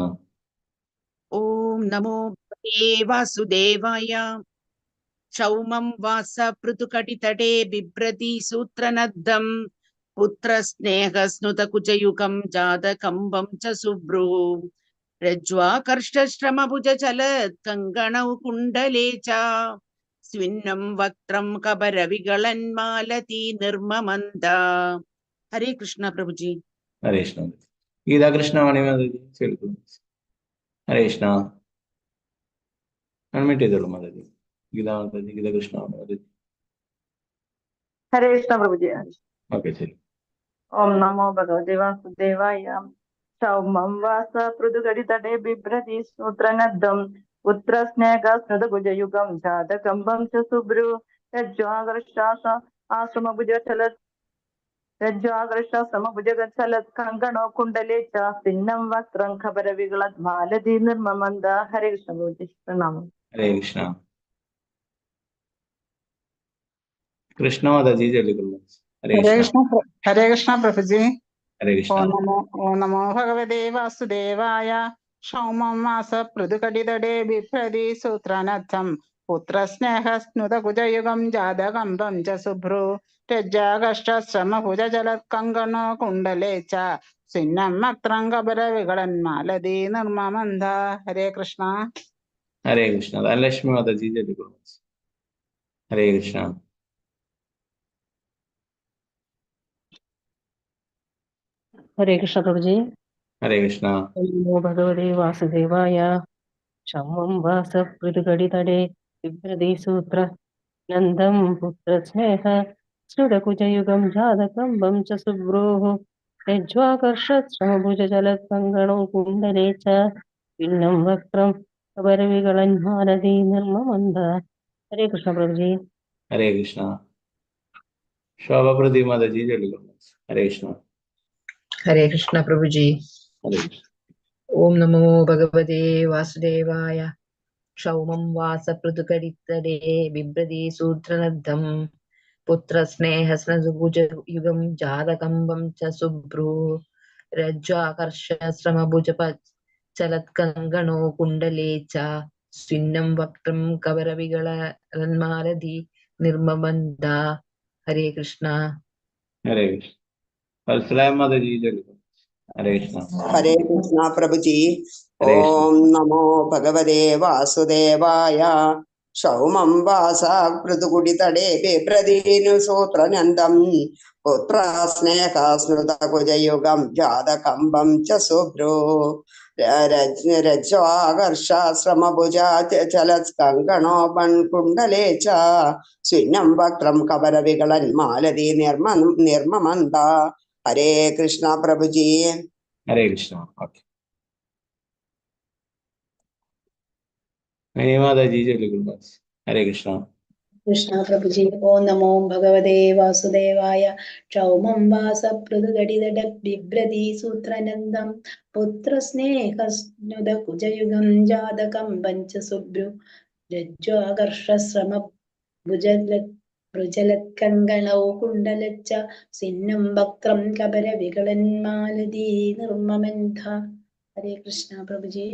ओम नमो भगवते वासुदेवाय। क्षौमं वास पृथुकटितटे बिभ्रति सूत्रनद्धं पुत्रस्नेहस्नुतकुचयुगं जातकम्बं च सुभ्रुः रज्ज्वाकर्षश्रमभुजचलत्कङ्कणौ कुण्डले च स्विन्नं वक्त्रं कबरविगलन्मालती निर्ममन्द। हरे कृष्ण प्रभु जी। हरे कृष्ण गीता कृष्ण वाणी माता जी चलिए। हरे कृष्ण अनम्यूट ചെയ്തോളൂ माता जी। गीता माता जी गीता कृष्ण वाणी माता जी। हरे कृष्ण प्रभु जी। ओके चलिए। ओम नमो भगवते वासुदेवाय। क्षौमं वास पृथुकडितटे बिभ्रति सूत्रनद्धं पुत्रस्नेहस्नुतकुजयुगं जातकम्बं च सुभ्रु रज्ज्वाकर्षाश्रमभुजगच्छलत्कङ्कणो कुण्डले च स्विन्नं वक्त्रं खबरविगलन्मालती निर्ममन्द। हरे कृष्ण प्रभु जी प्रणाम। हरे कृष्ण कृष्ण माता जी चलिए। हरे कृष्ण हरे कृष्ण प्रभु जी। हरे कृष्ण ओम नमो भगवते वासुदेवाय। क्षौमं वास पृथुकटितटे बिभ्रति सूत्रनद्धं पुत्रस्नेहस्नुतकुजयुगं जातकम्बं च सुभ्रु रज्जाकर्षश्रमभुजचलत्कङ्कणो कुण्डले च छिन्नं वक्त्रं कबरविगलन्मालती निर्ममन्द। हरे कृष्ण हरे कृष्ण धनलक्ष्मी माता जी चलिए। हरे कृष्ण हरे कृष्ण प्रभु जी। हरे कृष्ण नमो भगवते वासुदेवाय। क्षमं वास पृथुकडितटे बिभ्रति सूत्र नन्दं पुत्रस्नेह स्नुतकुजयुगं जातकम्बं च सुभ्रोः यज्वाकर्षत्समभुजचलत्कङ्कणौ कुण्डले च भिन्नं वक्त्रं कबरविगलन्मालती निर्ममन्द। हरे कृष्ण प्रभु जी। हरे कृष्ण ശോഭപ്രതി മാതാജി ചൊല്ലിക്കൊള്ളു. ഹരേ കൃഷ്ണ. ഹരേ കൃഷ്ണ പ്രഭുജി. ഹരേ കൃഷ്ണ. ഓം നമോ ഭഗവതേ വാസുദേവായ. ക്ഷൗമം വാസപൃതുകരിത്തരേ ബിഭ്രതി സൂത്രനദ്ധം പുത്രസ്നേഹസ്നസുഭുജയുഗം ജാതകമ്പം ച സുഭ്രൂ രജ്വാകർഷ ശ്രമഭുജപചലത്കങ്കണോ കുണ്ടലേ ച സ്വിന്നം വക്രം കവരവികളന്മാലധി നിർമ്മമന്ദ. ഹരേ കൃഷ്ണ. ഹരേ കൃഷ്ണ. വത്സലായ മാതാജി ചൊല്ലിക്കൊള്ളു. ഹരേ കൃഷ്ണ. ഹരേ കൃഷ്ണ പ്രഭുജി. ഹരേ കൃഷ്ണ. ഓം നമോ ഭഗവതേ വാസുദേവായ. ക്ഷൗമം വാസാകൃതുകുടിതടേ ബിഭ്രതീനു സൂത്രനന്ദം പുത്രസ്നേഹസ്മൃതകുജയുഗം ജാതകമ്പം ച സുഭ്രൂ രജ്വാകർഷാശ്രമഭുജാചലത്കങ്കണോപൺ കുണ്ടലേ ച സ്വിന്നം വക്രം കബരവികളൻ മാലതി നിർമ്മമന്ദ. ഹരേ കൃഷ്ണ പ്രഭുജി. ഹരേ കൃഷ്ണ. ഓക്കെ. മാതാജി ചൊല്ലിക്കൊള്ളു. ഹരേ കൃഷ്ണ. കൃഷ്ണ പ്രഭുജി. ഓം നമോ ഭഗവതേ വാസുദേവായ. ക്ഷൗമം വാസപൃതുഘടിതട ബിഭ്രതി സൂത്രനന്ദം പുത്രസ്നേഹസ്നുതകുജയുഗം ജാതകം പഞ്ച സുഭ്രു രജ്വാകർഷശ്രമ ഭുജലത്കങ്കണൗ കുണ്ടലച്ച സിന്നം വക്രം കബരവികളന്മാലധി നിർമ്മമന്ഥ. ഹരേ കൃഷ്ണ പ്രഭുജി.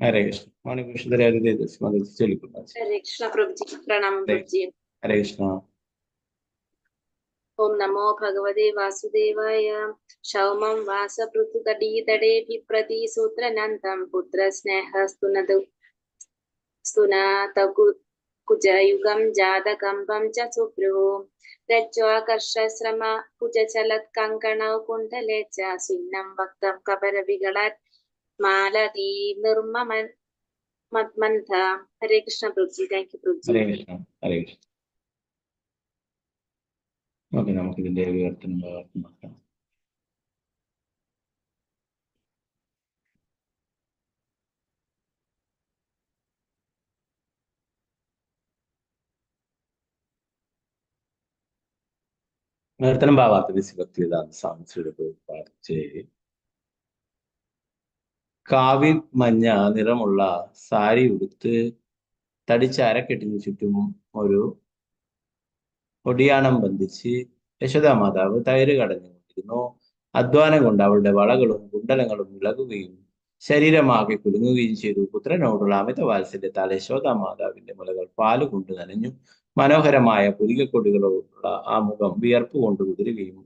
ഹരേ കൃഷ്ണ. മണിഭൂഷണ ചൊല്ലിക്കൊള്ളു. ഹരേ കൃഷ്ണ പ്രഭുജി. പ്രണാമം പ്രഭുജി. ഹരേ കൃഷ്ണ. ഓം നമോ ഭഗവതേ വാസുദേവായ. ക്ഷൗമം വാസപൃതുതടീതടേ ബിഭ്രതി സൂത്രനന്ദം പുത്രസ്നേഹസ്തുനാതകുജയുഗം ജാതകമ്പം ച സുഭ്രുഃ രജ്വാകർഷശ്രമ ഭുജചലത്കങ്കണൗ കുണ്ടലേ ച സ്വിന്നം വക്രം കബരവികളാത് മാലതി നിർമ്മമന്ഥ. ഹരേ കൃഷ്ണ പ്രഭുജി. താങ്ക് യു പ്രഭുജി. ഹരേ കൃഷ്ണ. ഹരേ കൃഷ്ണ. ഓക്കെ, നമുക്ക് ഇതിന്റെ വിവർത്തനം നോക്കാം. വിവർത്തനം ഭാവാർത്ഥ ഭക്തിവേദാന്ത സ്വാമി ശ്രീ പ്രഭുപാദ്. കാവി മഞ്ഞ നിറമുള്ള സാരി ഉടുത്ത് തടിച്ച അരക്കെട്ടിന് ചുറ്റും ഒരു ഒടിയാണം ബന്ധിച്ച് യശോദാ മാതാവ് തൈര് കടഞ്ഞുകൊണ്ടിരുന്നു. അധ്വാനം കൊണ്ട് അവളുടെ വളകളും കുണ്ടലങ്ങളും ഇളകുകയും ശരീരമാകെ കുലുങ്ങുകയും ചെയ്തു. പുത്രനോടുള്ള അമിത വാത്സല്യത്താൽ യശോദാ മാതാവിന്റെ മുലകൾ പാലുകൊണ്ട് നനഞ്ഞു. മനോഹരമായ പുരികക്കൊടികളുള്ള ആ മുഖം വിയർപ്പ് കൊണ്ട് ഉതിരുകയും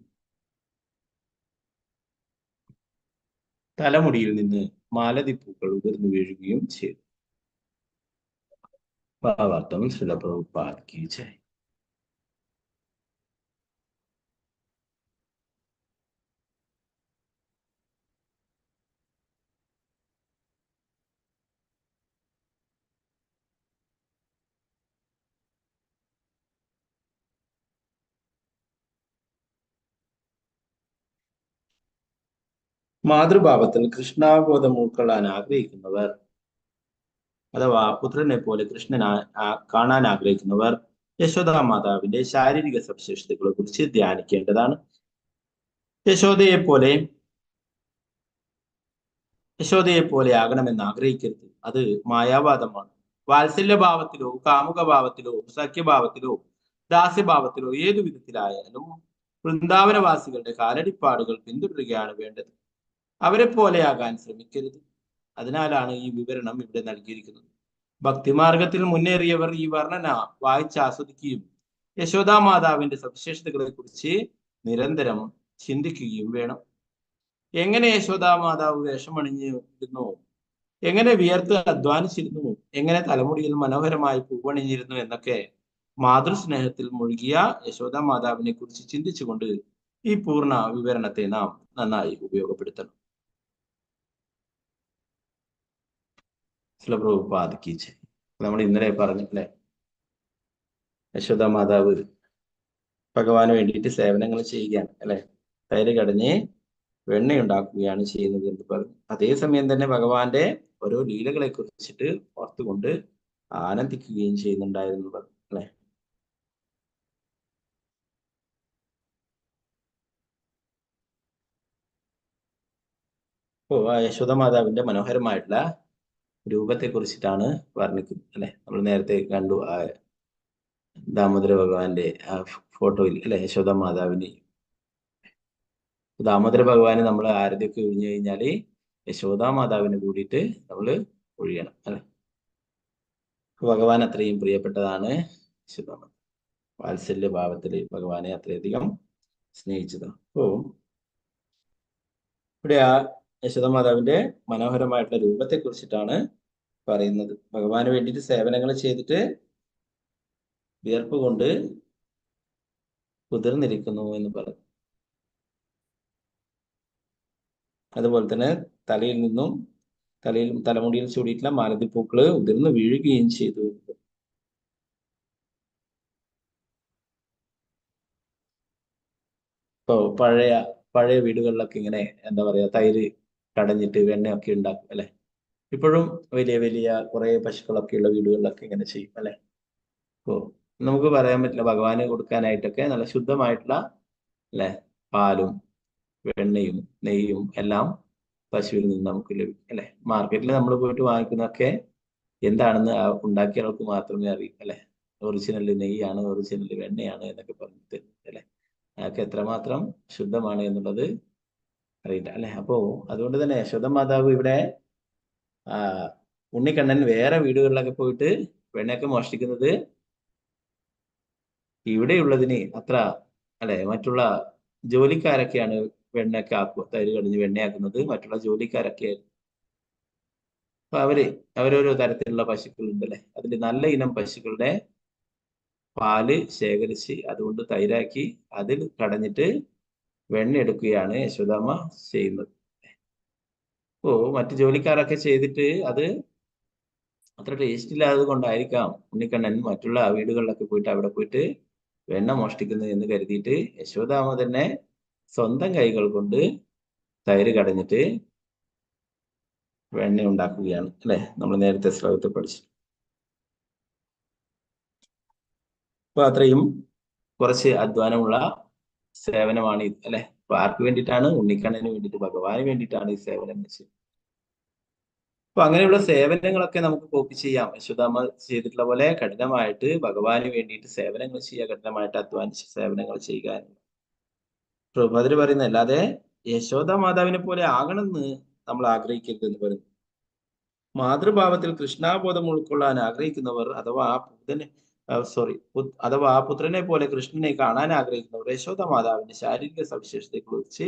തലമുടിയിൽ നിന്ന് മാലതിപ്പൂക്കൾ ഉതിർന്നു വീഴുകയും ചെയ്തു. ഭാവാർത്ഥം ശ്രീല പ്രഭുപാദ് കി ജയ്. മാതൃഭാവത്തിൽ കൃഷ്ണാബോധം ഉൾക്കൊള്ളാൻ ആഗ്രഹിക്കുന്നവർ അഥവാ പുത്രനെ പോലെ കൃഷ്ണനെ കാണാൻ ആഗ്രഹിക്കുന്നവർ യശോദാ മാതാവിന്റെ ശാരീരിക സവിശേഷതകളെ കുറിച്ച് ധ്യാനിക്കേണ്ടതാണ്. യശോദയെ പോലെ ആകണമെന്ന് ആഗ്രഹിക്കരുത്. അത് മായാവാദമാണ്. വാത്സല്യഭാവത്തിലോ കാമുകഭാവത്തിലോ സഖ്യഭാവത്തിലോ ദാസ്യഭാവത്തിലോ ഏതു വിധത്തിലായാലും വൃന്ദാവനവാസികളുടെ കാലടിപ്പാടുകൾ പിന്തുടരുകയാണ് വേണ്ടത്. അവരെ പോലെയാകാൻ ശ്രമിക്കരുത്. അതിനാലാണ് ഈ വിവരണം ഇവിടെ നൽകിയിരിക്കുന്നത്. ഭക്തിമാർഗത്തിൽ മുന്നേറിയവർ ഈ വർണ്ണന വായിച്ചാസ്വദിക്കുകയും യശോദാ മാതാവിന്റെ സവിശേഷതകളെ കുറിച്ച് നിരന്തരം ചിന്തിക്കുകയും വേണം. എങ്ങനെ യശോദാ മാതാവ് വേഷമണിഞ്ഞിരുന്നു, എങ്ങനെ വിയർത്ത് അധ്വാനിച്ചിരുന്നു, എങ്ങനെ തലമുടിയിൽ മനോഹരമായി പൂവണിഞ്ഞിരുന്നു എന്നൊക്കെ മാതൃസ്നേഹത്തിൽ മുഴുകിയ യശോദാ മാതാവിനെ കുറിച്ച് ചിന്തിച്ചുകൊണ്ട് ഈ പൂർണ്ണ വിവരണത്തെ നാം നന്നായി ഉപയോഗപ്പെടുത്തണം. പ്രഭുപാദ് കി ജയ്. നമ്മൾ ഇന്നലെ പറഞ്ഞില്ലേ, യശോദാ മാതാവ് ഭഗവാന് വേണ്ടിയിട്ട് സേവനങ്ങൾ ചെയ്യുകയാണ് അല്ലെ. തൈര് കടഞ്ഞ് വെണ്ണയുണ്ടാക്കുകയാണ് ചെയ്യുന്നത് എന്ന് പറഞ്ഞു. അതേസമയം തന്നെ ഭഗവാന്റെ ഓരോ ലീലകളെ കുറിച്ചിട്ട് ഓർത്തുകൊണ്ട് ആനന്ദിക്കുകയും ചെയ്യുന്നുണ്ടായിരുന്നു പറഞ്ഞു അല്ലെ. ആ യശോദ മാതാവിന്റെ മനോഹരമായിട്ടുള്ള രൂപത്തെ കുറിച്ചിട്ടാണ് വർണ്ണിക്കുന്നത് അല്ലെ. നമ്മൾ നേരത്തെ കണ്ടു ആ ദാമോദര ഭഗവാന്റെ ആ ഫോട്ടോയിൽ അല്ലെ, യശോദ മാതാവിന്. ദാമോദര ഭഗവാന് നമ്മൾ ആരതിയൊക്കെ ഒഴിഞ്ഞു കഴിഞ്ഞാല് യശോദാ മാതാവിന് കൂടിയിട്ട് നമ്മൾ ഒഴിയണം അല്ലെ. ഭഗവാൻ അത്രയും പ്രിയപ്പെട്ടതാണ് യശോദാ മാതാവ്. വാത്സല്യ ഭാവത്തില് ഭഗവാനെ അത്രയധികം സ്നേഹിച്ചതാണ്. അപ്പോ ഇവിടെ ആ യശോദ മാതാവിന്റെ മനോഹരമായിട്ടുള്ള രൂപത്തെ കുറിച്ചിട്ടാണ് പറയുന്നത്. ഭഗവാന് വേണ്ടിയിട്ട് സേവനങ്ങൾ ചെയ്തിട്ട് വിയർപ്പ് കൊണ്ട് കുതിർന്നിരിക്കുന്നു എന്ന് പറയും. അതുപോലെ തന്നെ തലമുടിയിൽ ചൂടിയിട്ടുള്ള മാലതിപ്പൂക്കള് ഉതിർന്നു വീഴുകയും ചെയ്തു. ഇപ്പോ പഴയ വീടുകളിലൊക്കെ ഇങ്ങനെ എന്താ പറയാ, തൈര് കടഞ്ഞിട്ട് വെണ്ണയൊക്കെ ഉണ്ടാക്കും അല്ലെ. ഇപ്പോഴും വലിയ കുറെ പശുക്കളൊക്കെ ഉള്ള വീടുകളിലൊക്കെ ഇങ്ങനെ ചെയ്യും അല്ലെ. ഓ, നമുക്ക് പറയാൻ പറ്റില്ല, ഭഗവാന് കൊടുക്കാനായിട്ടൊക്കെ നല്ല ശുദ്ധമായിട്ടുള്ള അല്ലെ പാലും വെണ്ണയും നെയ്യും എല്ലാം പശുവിൽ നിന്ന് നമുക്ക് ലഭിക്കും അല്ലെ. മാർക്കറ്റിൽ നമ്മൾ പോയിട്ട് വാങ്ങിക്കുന്നതൊക്കെ എന്താണെന്ന് ഉണ്ടാക്കിയ ആൾക്ക് മാത്രമേ അറിയൂ അല്ലെ. ഒറിജിനൽ നെയ്യാണ്, ഒറിജിനൽ വെണ്ണയാണ് എന്നൊക്കെ പറഞ്ഞിട്ട് അല്ലെ. അതൊക്കെ എത്രമാത്രം ശുദ്ധമാണ് എന്നുള്ളത് അറിയില്ല അല്ലെ. അപ്പോ അതുകൊണ്ട് തന്നെ യശോദ മാതാവ് ഇവിടെ ഉണ്ണിക്കണ്ണൻ വേറെ വീടുകളിലൊക്കെ പോയിട്ട് വെണ്ണയൊക്കെ മോഷ്ടിക്കുന്നത് ഇവിടെയുള്ളതിന് അത്ര അല്ലെ, മറ്റുള്ള ജോലിക്കാരൊക്കെയാണ് വെണ്ണയൊക്കെ തൈര് കടിഞ്ഞ് വെണ്ണയാക്കുന്നത്, മറ്റുള്ള ജോലിക്കാരൊക്കെയായിരുന്നു. അപ്പൊ അവരോരോ തരത്തിലുള്ള പശുക്കളുണ്ട് അല്ലെ. അതിൽ നല്ല ഇനം പശുക്കളുടെ പാല് ശേഖരിച്ച് അതുകൊണ്ട് തൈരാക്കി അതിൽ കടഞ്ഞിട്ട് വെണ്ണ എടുക്കുകയാണ് യശോദാമ്മ ചെയ്യുന്നത്. ഓ, മറ്റു ജോലിക്കാരൊക്കെ ചെയ്തിട്ട് അത് അത്ര ടേസ്റ്റ് ഇല്ലാത്തത് കൊണ്ടായിരിക്കാം ഉണ്ണിക്കണ്ണൻ മറ്റുള്ള വീടുകളിലൊക്കെ പോയിട്ട് അവിടെ പോയിട്ട് വെണ്ണ മോഷ്ടിക്കുന്നത് എന്ന് കരുതിയിട്ട് യശോദാമ്മ തന്നെ സ്വന്തം കൈകൾ കൊണ്ട് തൈര് കടഞ്ഞിട്ട് വെണ്ണ ഉണ്ടാക്കുകയാണ് അല്ലെ. നമ്മൾ നേരത്തെ ശ്ലോകത്തിൽ പഠിച്ചു. അപ്പൊ അത്രയും കുറച്ച് അധ്വാനമുള്ള സേവനമാണ് ഇത് അല്ലെ. അപ്പൊ ആർക്ക് വേണ്ടിയിട്ടാണ്? ഉണ്ണിക്കണ്ണന് വേണ്ടിയിട്ട്, ഭഗവാന് വേണ്ടിയിട്ടാണ് ഈ സേവനം വെച്ചത്. അപ്പൊ അങ്ങനെയുള്ള സേവനങ്ങളൊക്കെ നമുക്ക് കോപ്പി ചെയ്യാം. യശോദാമ്മ ചെയ്തിട്ടുള്ള പോലെ കഠിനമായിട്ട് ഭഗവാന് വേണ്ടിയിട്ട് സേവനങ്ങൾ ചെയ്യുക, കഠിനമായിട്ട് അധ്വാനിച്ച് സേവനങ്ങൾ ചെയ്യുക. പ്രഭുപാദര് പറയുന്നത് അല്ലാതെ യശോദ മാതാവിനെ പോലെ ആകണമെന്ന് നമ്മൾ ആഗ്രഹിക്കരുത് എന്ന് പറയുന്നു. മാതൃഭാവത്തിൽ കൃഷ്ണാബോധം ഉൾക്കൊള്ളാൻ ആഗ്രഹിക്കുന്നവർ അഥവാ പുത്രനെ പോലെ കൃഷ്ണനെ കാണാൻ ആഗ്രഹിക്കുന്നവർ യശോദ മാതാവിന്റെ ശാരീരിക സവിശേഷതയെ കുറിച്ച്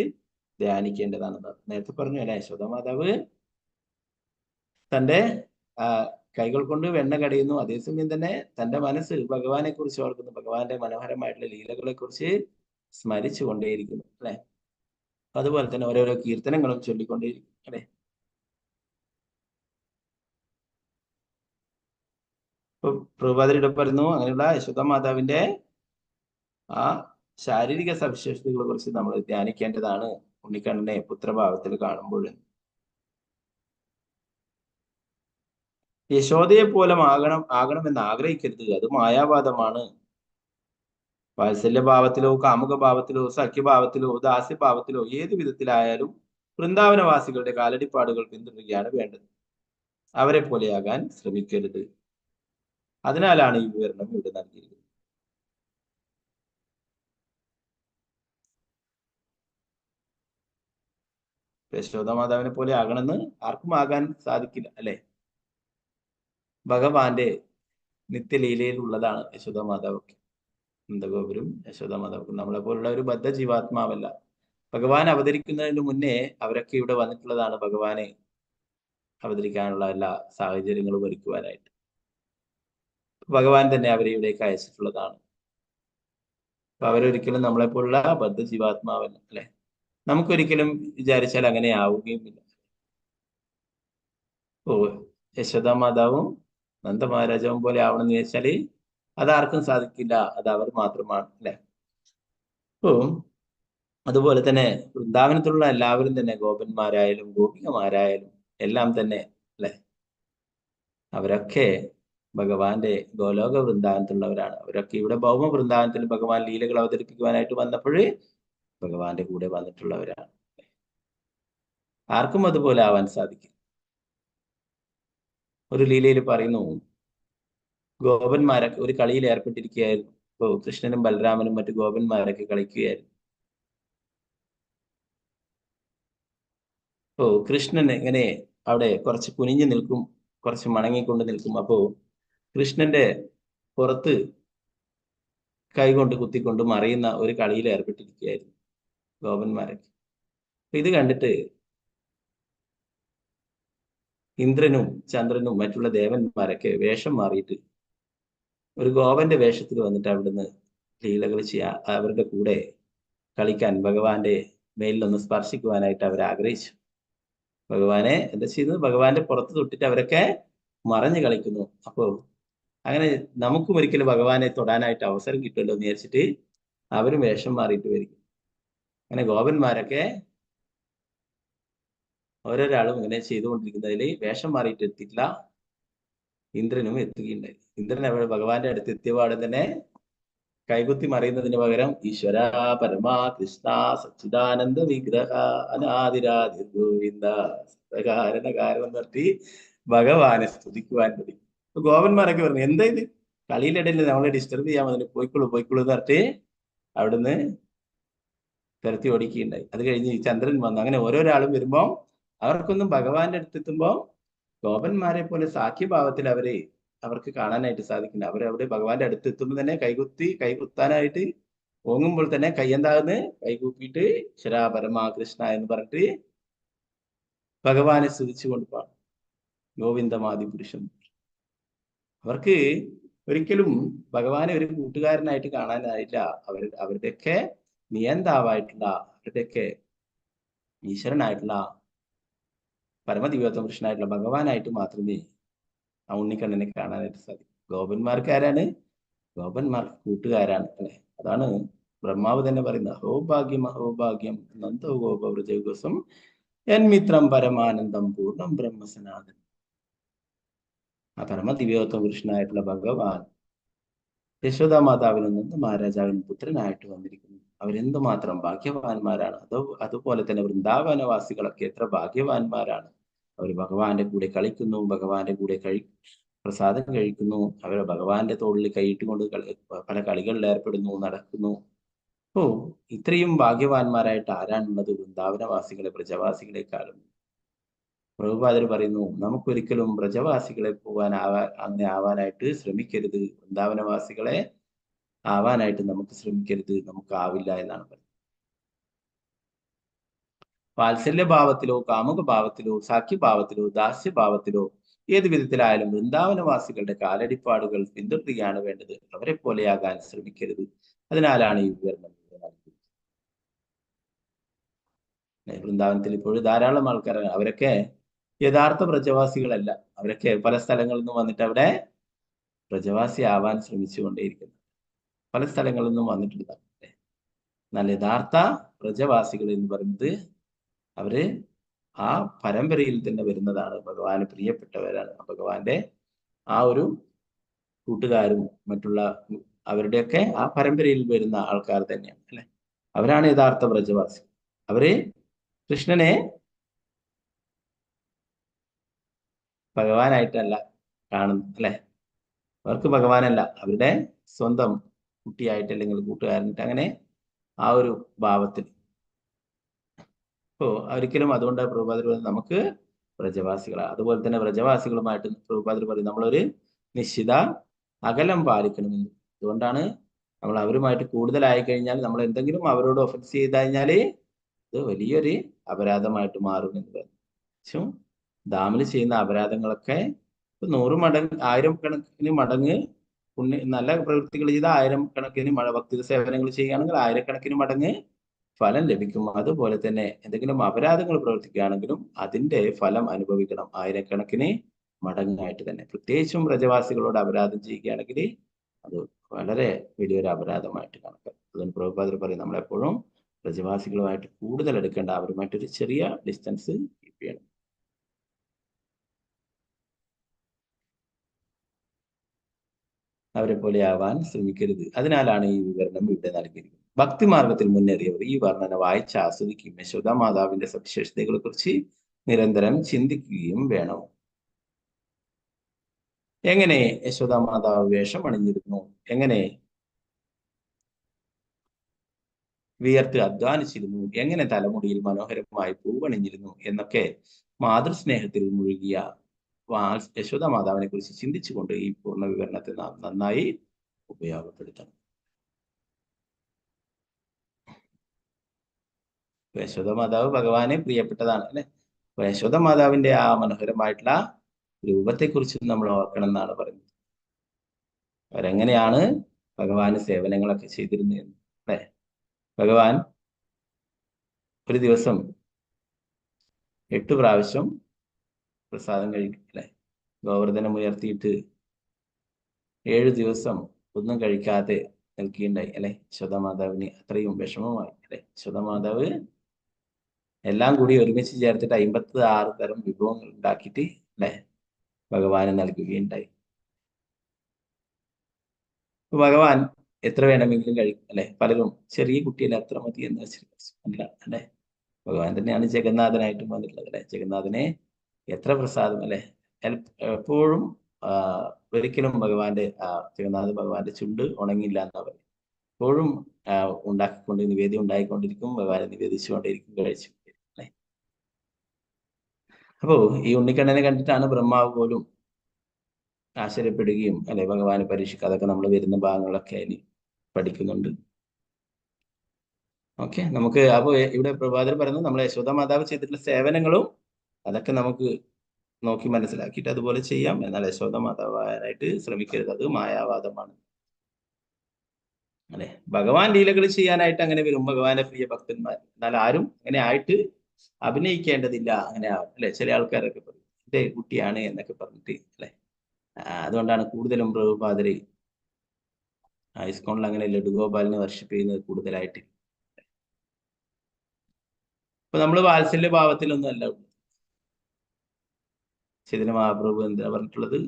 ധ്യാനിക്കേണ്ടതാണെന്ന് നേരത്തെ പറഞ്ഞു അല്ലെ. യശോദ മാതാവ് തന്റെ കൈകൾ കൊണ്ട് വെണ്ണ കടയുന്നു, അതേസമയം തന്നെ തന്റെ മനസ്സ് ഭഗവാനെ കുറിച്ച് ഓർക്കുന്നു, ഭഗവാന്റെ മനോഹരമായിട്ടുള്ള ലീലകളെ കുറിച്ച് സ്മരിച്ചു കൊണ്ടേയിരിക്കുന്നു അല്ലെ. അതുപോലെ തന്നെ ഓരോരോ കീർത്തനങ്ങളും ചൊല്ലിക്കൊണ്ടേയിരിക്കും അല്ലെ. ഇപ്പൊ പ്രഭുപാദരിടെ പറയുന്നു, അങ്ങനെയുള്ള യശോദ മാതാവിന്റെ ആ ശാരീരിക സവിശേഷതകളെ കുറിച്ച് നമ്മൾ ധ്യാനിക്കേണ്ടതാണ് ഉണ്ണിക്കണ്ണനെ പുത്രഭാവത്തിൽ കാണുമ്പോൾ. യശോദയെ പോലെ ആകണമെന്ന് ആഗ്രഹിക്കരുത്, അത് മായാവാദമാണ്. വാത്സല്യഭാവത്തിലോ കാമുകഭാവത്തിലോ സഖ്യഭാവത്തിലോ ദാസ്യഭാവത്തിലോ ഏതു വിധത്തിലായാലും വൃന്ദാവനവാസികളുടെ കാലടിപ്പാടുകൾ പിന്തുടരുകയാണ് വേണ്ടത്. അവരെ പോലെയാകാൻ ശ്രമിക്കരുത്. അതിനാലാണ് ഈ വിവരണം ഇവിടെ നൽകിയിരിക്കുന്നത്. യശോദ മാതാവിനെ പോലെ ആകണമെന്ന് ആർക്കും ആകാൻ സാധിക്കില്ല അല്ലെ. ഭഗവാന്റെ നിത്യലീലയിലുള്ളതാണ് യശോദ മാതാവൊക്കെ. നന്ദഗോപുരം യശോദ മാതാവ് നമ്മളെ പോലുള്ള ഒരു ബദ്ധ ജീവാത്മാവല്ല. ഭഗവാൻ അവതരിക്കുന്നതിന് മുന്നേ അവരൊക്കെ ഇവിടെ വന്നിട്ടുള്ളതാണ് ഭഗവാനെ അവതരിക്കാനുള്ള എല്ലാ സാഹചര്യങ്ങളും ഒരുക്കുവാനായിട്ട്. ഭഗവാൻ തന്നെ അവരെ ഇവിടേക്ക് അയച്ചിട്ടുള്ളതാണ്. അപ്പൊ അവരൊരിക്കലും നമ്മളെപ്പോലുള്ള ബദ്ധ ജീവാത്മാവല്ല അല്ലെ. നമുക്കൊരിക്കലും വിചാരിച്ചാൽ അങ്ങനെ ആവുകയുമില്ല. ഓ, യശോദ മാതാവും നന്ദ മഹാരാജാവും പോലെ ആവണമെന്ന് ചോദിച്ചാല് അതാർക്കും സാധിക്കില്ല, അത് അവർ മാത്രമാണ് അല്ലെ. അപ്പോ അതുപോലെ തന്നെ വൃന്ദാവനത്തിലുള്ള എല്ലാവരും തന്നെ ഗോപന്മാരായാലും ഗോപികമാരായാലും എല്ലാം തന്നെ അല്ലെ, അവരൊക്കെ ഭഗവാന്റെ ഗോലോക വൃന്ദാവനത്തിലുള്ളവരാണ്. അവരൊക്കെ ഇവിടെ ഭൗമ വൃന്ദാവനത്തിൽ ഭഗവാൻ ലീലകൾ അവതരിപ്പിക്കുവാനായിട്ട് വന്നപ്പോൾ ഭഗവാന്റെ കൂടെ വന്നിട്ടുള്ളവരാണ്. ആർക്കും അതുപോലെ ആവാൻ സാധിക്കും. ഒരു ലീലയിൽ പറയുന്നു, ഗോപന്മാരൊക്കെ ഒരു കളിയിൽ ഏർപ്പെട്ടിരിക്കുകയായിരുന്നു. ഇപ്പോൾ കൃഷ്ണനും ബലരാമനും മറ്റു ഗോപന്മാരൊക്കെ കളിക്കുകയായിരുന്നു. അപ്പോ കൃഷ്ണൻ ഇങ്ങനെ അവിടെ കുറച്ച് കുനിഞ്ഞു നിൽക്കും, കുറച്ച് മണങ്ങിക്കൊണ്ട് നിൽക്കും. അപ്പോ കൃഷ്ണന്റെ പുറത്ത് കൈകൊണ്ട് കുത്തിക്കൊണ്ട് മറിയുന്ന ഒരു കളിയിൽ ഏർപ്പെട്ടിരിക്കുകയായിരുന്നു ഗോപന്മാരൊക്കെ. ഇത് കണ്ടിട്ട് ഇന്ദ്രനും ചന്ദ്രനും മറ്റുള്ള ദേവന്മാരൊക്കെ വേഷം മാറിയിട്ട് ഒരു ഗോപന്റെ വേഷത്തിൽ വന്നിട്ട് അവിടുന്ന് ലീലകൾ ചെയ്യാൻ അവരുടെ കൂടെ കളിക്കാൻ ഭഗവാന്റെ മേലിലൊന്ന് സ്പർശിക്കുവാനായിട്ട് അവർ ആഗ്രഹിച്ചു. ഭഗവാനെ എന്താ ചെയ്യുന്നത്? ഭഗവാന്റെ പുറത്ത് തൊട്ടിട്ട് അവരൊക്കെ മറഞ്ഞു കളിക്കുന്നു. അപ്പോ അങ്ങനെ നമുക്കും ഒരിക്കലും ഭഗവാനെ തൊടാനായിട്ട് അവസരം കിട്ടുമല്ലോ എന്ന് വിചാരിച്ചിട്ട് അവരും വേഷം മാറിയിട്ട് വരും. അങ്ങനെ ഗോപന്മാരൊക്കെ ഓരോരാളും ഇങ്ങനെ ചെയ്തുകൊണ്ടിരിക്കുന്നതിൽ വേഷം മാറിയിട്ട് എത്തിയിട്ടില്ല. ഇന്ദ്രനും എത്തുകയുണ്ടായി. ഇന്ദ്രൻ അവിടെ ഭഗവാന്റെ അടുത്ത് എത്തിയപാടെ തന്നെ കൈകുത്തി മറിയുന്നതിന് പകരം ഈശ്വര പരമാ കൃഷ്ണ സച്ചിദാനന്ദ വിഗ്രഹ അനാദിരാധി ഗോവിന്ദ സകാരണ കാരണം നിർത്തി ഭഗവാനെ സ്തുതിക്കുവാൻ തുടങ്ങി. ഗോപന്മാരൊക്കെ പറഞ്ഞു, എന്താ ഇത്, കളിയിലിടയിൽ നമ്മളെ ഡിസ്റ്റർബ് ചെയ്യാൻ വന്നിട്ട് പോയിക്കൊള്ളു പോയിക്കൊള്ളു എന്ന് പറഞ്ഞിട്ട് അവിടുന്ന് തുരത്തി ഓടിക്കുകയുണ്ടായി. അത് കഴിഞ്ഞ് ചന്ദ്രൻ വന്നു. അങ്ങനെ ഓരോരാളും വരുമ്പോൾ അവർക്കൊന്നും ഭഗവാന്റെ അടുത്തെത്തുമ്പോൾ ഗോപന്മാരെ പോലെ സാഖ്യഭാവത്തിൽ അവർക്ക് കാണാനായിട്ട് സാധിക്കില്ല. അവരവിടെ ഭഗവാന്റെ അടുത്ത് എത്തുമ്പോൾ തന്നെ കൈകുത്താനായിട്ട് ഓങ്ങുമ്പോൾ തന്നെ കൈയെന്താകുന്ന കൈകൂപ്പിയിട്ട് ഈശ്വരാ പരമാ കൃഷ്ണ എന്ന് പറഞ്ഞിട്ട് ഭഗവാനെ സ്തുതിച്ചുകൊണ്ട് പാടും. ഗോവിന്ദമാദി പുരുഷൻ. അവർക്ക് ഒരിക്കലും ഭഗവാനെ ഒരു കൂട്ടുകാരനായിട്ട് കാണാനായില്ല. അവരുടെയൊക്കെ നിയന്താവായിട്ടുള്ള, അവരുടെയൊക്കെ ഈശ്വരനായിട്ടുള്ള പരമദിവ്യോത്തമ കൃഷ്ണനായിട്ടുള്ള ഭഗവാനായിട്ട് മാത്രമേ ആ ഉണ്ണിക്കണ്ണനെ കാണാനായിട്ട് സാധിക്കും. ഗോപന്മാർക്ക് ആരാണ്? ഗോപന്മാർക്ക് കൂട്ടുകാരാണ് അല്ലെ. അതാണ് ബ്രഹ്മാവ് തന്നെ പറയുന്നത്, അഹോഭാഗ്യം അഹോഭാഗ്യം നന്ദോ ഗോപവ്രജഗോസം എന്മിത്രം പരമാനന്ദം പൂർണ്ണം ബ്രഹ്മസനാഥൻ. ആ പരമദിവ്യോത്തമ കൃഷ്ണനായിട്ടുള്ള ഭഗവാൻ യശോദാ മാതാവിൽ നിന്ന് മഹാരാജാവിന് പുത്രനായിട്ട് വന്നിരിക്കുന്നു. അവരെന്തുമാത്രം ഭാഗ്യവാന്മാരാണ്. അതുപോലെ തന്നെ വൃന്ദാവനവാസികളൊക്കെ എത്ര ഭാഗ്യവാന്മാരാണ്. അവർ ഭഗവാന്റെ കൂടെ കളിക്കുന്നു, ഭഗവാന്റെ കൂടെ പ്രസാദം കഴിക്കുന്നു, അവർ ഭഗവാന്റെ തോളിൽ കൈയിട്ടുകൊണ്ട് പല കളികളിൽ ഏർപ്പെടുന്നു, നടക്കുന്നു. ഓ, ഇത്രയും ഭാഗ്യവാന്മാരായിട്ട് ആരാണുള്ളത്? വൃന്ദാവനവാസികളെ, ബ്രജവാസികളെക്കാളും. പ്രഭുപാദർ പറയുന്നു, നമുക്കൊരിക്കലും ബ്രജവാസികളെ അങ്ങനെ ആവാനായിട്ട് ശ്രമിക്കരുത്. വൃന്ദാവനവാസികളെ ആവാനായിട്ട് നമുക്ക് ശ്രമിക്കരുത്, നമുക്കാവില്ല എന്നാണ് പറയുന്നത്. വാത്സല്യഭാവത്തിലോ കാമുക ഭാവത്തിലോ സാഖ്യഭാവത്തിലോ ദാസ്യഭാവത്തിലോ ഏത് വിധത്തിലായാലും വൃന്ദാവനവാസികളുടെ കാലടിപ്പാടുകൾ പിന്തുടരുകയാണ് വേണ്ടത്. അവരെ പോലെയാകാൻ ശ്രമിക്കരുത്. അതിനാലാണ് ഈ വിവരണം നൽകിയത്. വൃന്ദാവനത്തിൽ ഇപ്പോഴും ധാരാളം ആൾക്കാർ, അവരൊക്കെ യഥാർത്ഥ ബ്രജവാസികളല്ല. അവരൊക്കെ പല സ്ഥലങ്ങളിൽ നിന്നും വന്നിട്ട് അവിടെ ബ്രജവാസി ആവാൻ ശ്രമിച്ചുകൊണ്ടേയിരിക്കുന്നു. പല സ്ഥലങ്ങളിൽ നിന്നും വന്നിട്ടുണ്ട്. എന്നാൽ യഥാർത്ഥ ബ്രജവാസികൾ എന്ന് പറയുന്നത് അവര് ആ പരമ്പരയിൽ തന്നെ വരുന്നതാണ്, ഭഗവാന് പ്രിയപ്പെട്ടവരാണ്. ഭഗവാന്റെ ആ ഒരു കൂട്ടുകാരും മറ്റുള്ള അവരുടെയൊക്കെ ആ പരമ്പരയിൽ വരുന്ന ആൾക്കാർ തന്നെയാണ് അല്ലെ. അവരാണ് യഥാർത്ഥ ബ്രജവാസി. അവര് കൃഷ്ണനെ ഭഗവാനായിട്ടല്ല കാണുന്നത് അല്ലെ. അവർക്ക് ഭഗവാനല്ല, അവരുടെ സ്വന്തം കുട്ടിയായിട്ട് അല്ലെങ്കിൽ കൂട്ടുകാരനായിട്ട് അങ്ങനെ ആ ഒരു ഭാവത്തിൽ. ഒരിക്കലും അതുകൊണ്ട് പ്രഭുപാദർ നമുക്ക് ബ്രജവാസികളാണ്. അതുപോലെ തന്നെ ബ്രജവാസികളുമായിട്ട് പ്രഭുപാദർ പറയും നമ്മളൊരു നിശ്ചിത അകലം പാലിക്കണമെന്ന്. അതുകൊണ്ടാണ് നമ്മൾ അവരുമായിട്ട് കൂടുതലായി കഴിഞ്ഞാൽ, നമ്മൾ എന്തെങ്കിലും അവരോട് ഒഫൻസ് ചെയ്ത് കഴിഞ്ഞാൽ ഇത് വലിയൊരു അപരാധമായിട്ട് മാറുമെന്ന് പറഞ്ഞു. ദാമിൽ ചെയ്യുന്ന അപരാധങ്ങളൊക്കെ 100 മടങ്ങ് 1000 കണക്കിന് മടങ്ങ് നല്ല പ്രവൃത്തികൾ ചെയ്ത 1000 കണക്കിന് ഭക്തി സേവനങ്ങൾ ചെയ്യുകയാണെങ്കിൽ 1000 കണക്കിന് മടങ്ങ് ഫലം ലഭിക്കും. അതുപോലെ തന്നെ എന്തെങ്കിലും അപരാധങ്ങൾ പ്രവർത്തിക്കുകയാണെങ്കിലും അതിന്റെ ഫലം അനുഭവിക്കണം 1000 കണക്കിന് മടങ്ങായിട്ട് തന്നെ. പ്രത്യേകിച്ചും ബ്രജവാസികളോട് അപരാധം ചെയ്യുകയാണെങ്കിൽ അത് വളരെ വലിയൊരു അപരാധമായിട്ട് കണക്കാക്കും. അതുകൊണ്ട് പ്രഭുപാദർ പറയും നമ്മളെപ്പോഴും ബ്രജവാസികളുമായിട്ട് കൂടുതൽ എടുക്കേണ്ട, അവരുമായിട്ടൊരു ചെറിയ ഡിസ്റ്റൻസ് കീപ്പ് ചെയ്യണം. അവരെ പോലെ ആവാൻ ശ്രമിക്കരുത്. അതിനാലാണ് ഈ വിവരണം ഇവിടെ നൽകിയിരിക്കുന്നത്. ഭക്തിമാർഗത്തിൽ മുന്നേറിയവർ ഈ വർണ്ണന വായിച്ച് ആസ്വദിക്കും. യശോദാ മാതാവിന്റെ സവിശേഷതകളെ കുറിച്ച് നിരന്തരം ചിന്തിക്കുകയും വേണം. എങ്ങനെ യശോദ മാതാവ് വേഷം അണിഞ്ഞിരുന്നു, എങ്ങനെ വിയർത്ത് അധ്വാനിച്ചിരുന്നു, എങ്ങനെ തലമുടിയിൽ മനോഹരമായി പൂവണിഞ്ഞിരുന്നു എന്നൊക്കെ മാതൃസ്നേഹത്തിൽ മുഴുകിയ യശോദ മാതാവിനെ കുറിച്ച് ചിന്തിച്ചുകൊണ്ട് ഈ പൂർണ്ണ വിവരണത്തെ നാം നന്നായി ഉപയോഗപ്പെടുത്തണം. യശോദ മാതാവ് ഭഗവാനെ പ്രിയപ്പെട്ടതാണ് അല്ലെ. യശോദ മാതാവിന്റെ ആ മനോഹരമായിട്ടുള്ള രൂപത്തെ കുറിച്ച് നമ്മൾ ഓർക്കണം എന്നാണ് പറയുന്നത്. അവരെങ്ങനെയാണ് ഭഗവാന് സേവനങ്ങളൊക്കെ ചെയ്തിരുന്നത് അല്ലെ. ഭഗവാൻ ഒരു ദിവസം 8 പ്രാവശ്യം പ്രസാദം കഴിക്കും അല്ലെ. ഗോവർദ്ധനം ഉയർത്തിയിട്ട് 7 ദിവസം ഒന്നും കഴിക്കാതെ നിൽക്കുകയുണ്ടായി അല്ലെ. യശോദാമാതാവിന് അത്രയും വിഷമമായി അല്ലെ. യശോദാമാതാവ് എല്ലാം കൂടി ഒരുമിച്ച് ചേർത്തിട്ട് 56 തരം വിഭവങ്ങൾ ഉണ്ടാക്കിയിട്ട് അല്ലെ ഭഗവാന് നൽകുകയുണ്ടായി. ഭഗവാൻ എത്ര വേണമെങ്കിലും കഴിക്കും അല്ലെ. പലരും ചെറിയ കുട്ടിയല്ല അത്ര മതി എന്ന് വെച്ചില്ല അല്ലെ. ഭഗവാൻ തന്നെയാണ് ജഗന്നാഥനായിട്ടും വന്നിട്ടുള്ളത് അല്ലെ. ജഗന്നാഥനെ എത്ര പ്രസാദം അല്ലെ. എപ്പോഴും ഒരിക്കലും ഭഗവാന്റെ ജഗന്നാഥ ഭഗവാന്റെ ചുണ്ട് ഉണങ്ങില്ല എന്നാ പറയും. എപ്പോഴും ഉണ്ടാക്കിക്കൊണ്ട് നിവേദ്യം ഉണ്ടായിക്കൊണ്ടിരിക്കും, ഭഗവാനെ നിവേദിച്ചുകൊണ്ടിരിക്കും, കഴിച്ചു അല്ലെ. അപ്പോ ഈ ഉണ്ണിക്കണ്ണനെ കണ്ടിട്ടാണ് ബ്രഹ്മാവ് പോലും ആശ്ചര്യപ്പെടുകയും അല്ലെ ഭഗവാനെ പരീക്ഷിക്കുക. അതൊക്കെ നമ്മൾ വരുന്ന ഭാഗങ്ങളൊക്കെ അതിന് പഠിക്കുന്നുണ്ട്. ഓക്കെ, നമുക്ക് അപ്പോ ഇവിടെ പ്രഭാതർ പറയുന്നത് നമ്മളെ യശോദ മാതാവ് ചെയ്തിട്ടുള്ള സേവനങ്ങളും അതൊക്കെ നമുക്ക് നോക്കി മനസ്സിലാക്കിയിട്ട് അതുപോലെ ചെയ്യാം. എന്നാൽ യശോദ മാതാവാനായിട്ട് ശ്രമിക്കരുത്, അത് മായാവാദമാണ് അല്ലെ. ഭഗവാൻ ലീലകൾ ചെയ്യാനായിട്ട് അങ്ങനെ വരും ഭഗവാന്റെ പ്രിയ ഭക്തന്മാർ. എന്നാൽ ആരും അങ്ങനെ ആയിട്ട് അഭിനയിക്കേണ്ടതില്ല, അങ്ങനെ ആവും അല്ലെ. ചില ആൾക്കാരൊക്കെ പറയും എന്റെ കുട്ടിയാണ് എന്നൊക്കെ പറഞ്ഞിട്ട് അല്ലെ. അതുകൊണ്ടാണ് കൂടുതലും പ്രഭുപാദര് ഇസ്കോണിൽ അങ്ങനെ ലഡുഗോപാലിനെ വർഷിപ്പ് ചെയ്യുന്നത് കൂടുതലായിട്ട്. അപ്പൊ നമ്മള് വാത്സല്യ ഭാവത്തിലൊന്നും അല്ല. ചൈതന്യ മഹാപ്രഭു എന്താ പറഞ്ഞിട്ടുള്ളത്?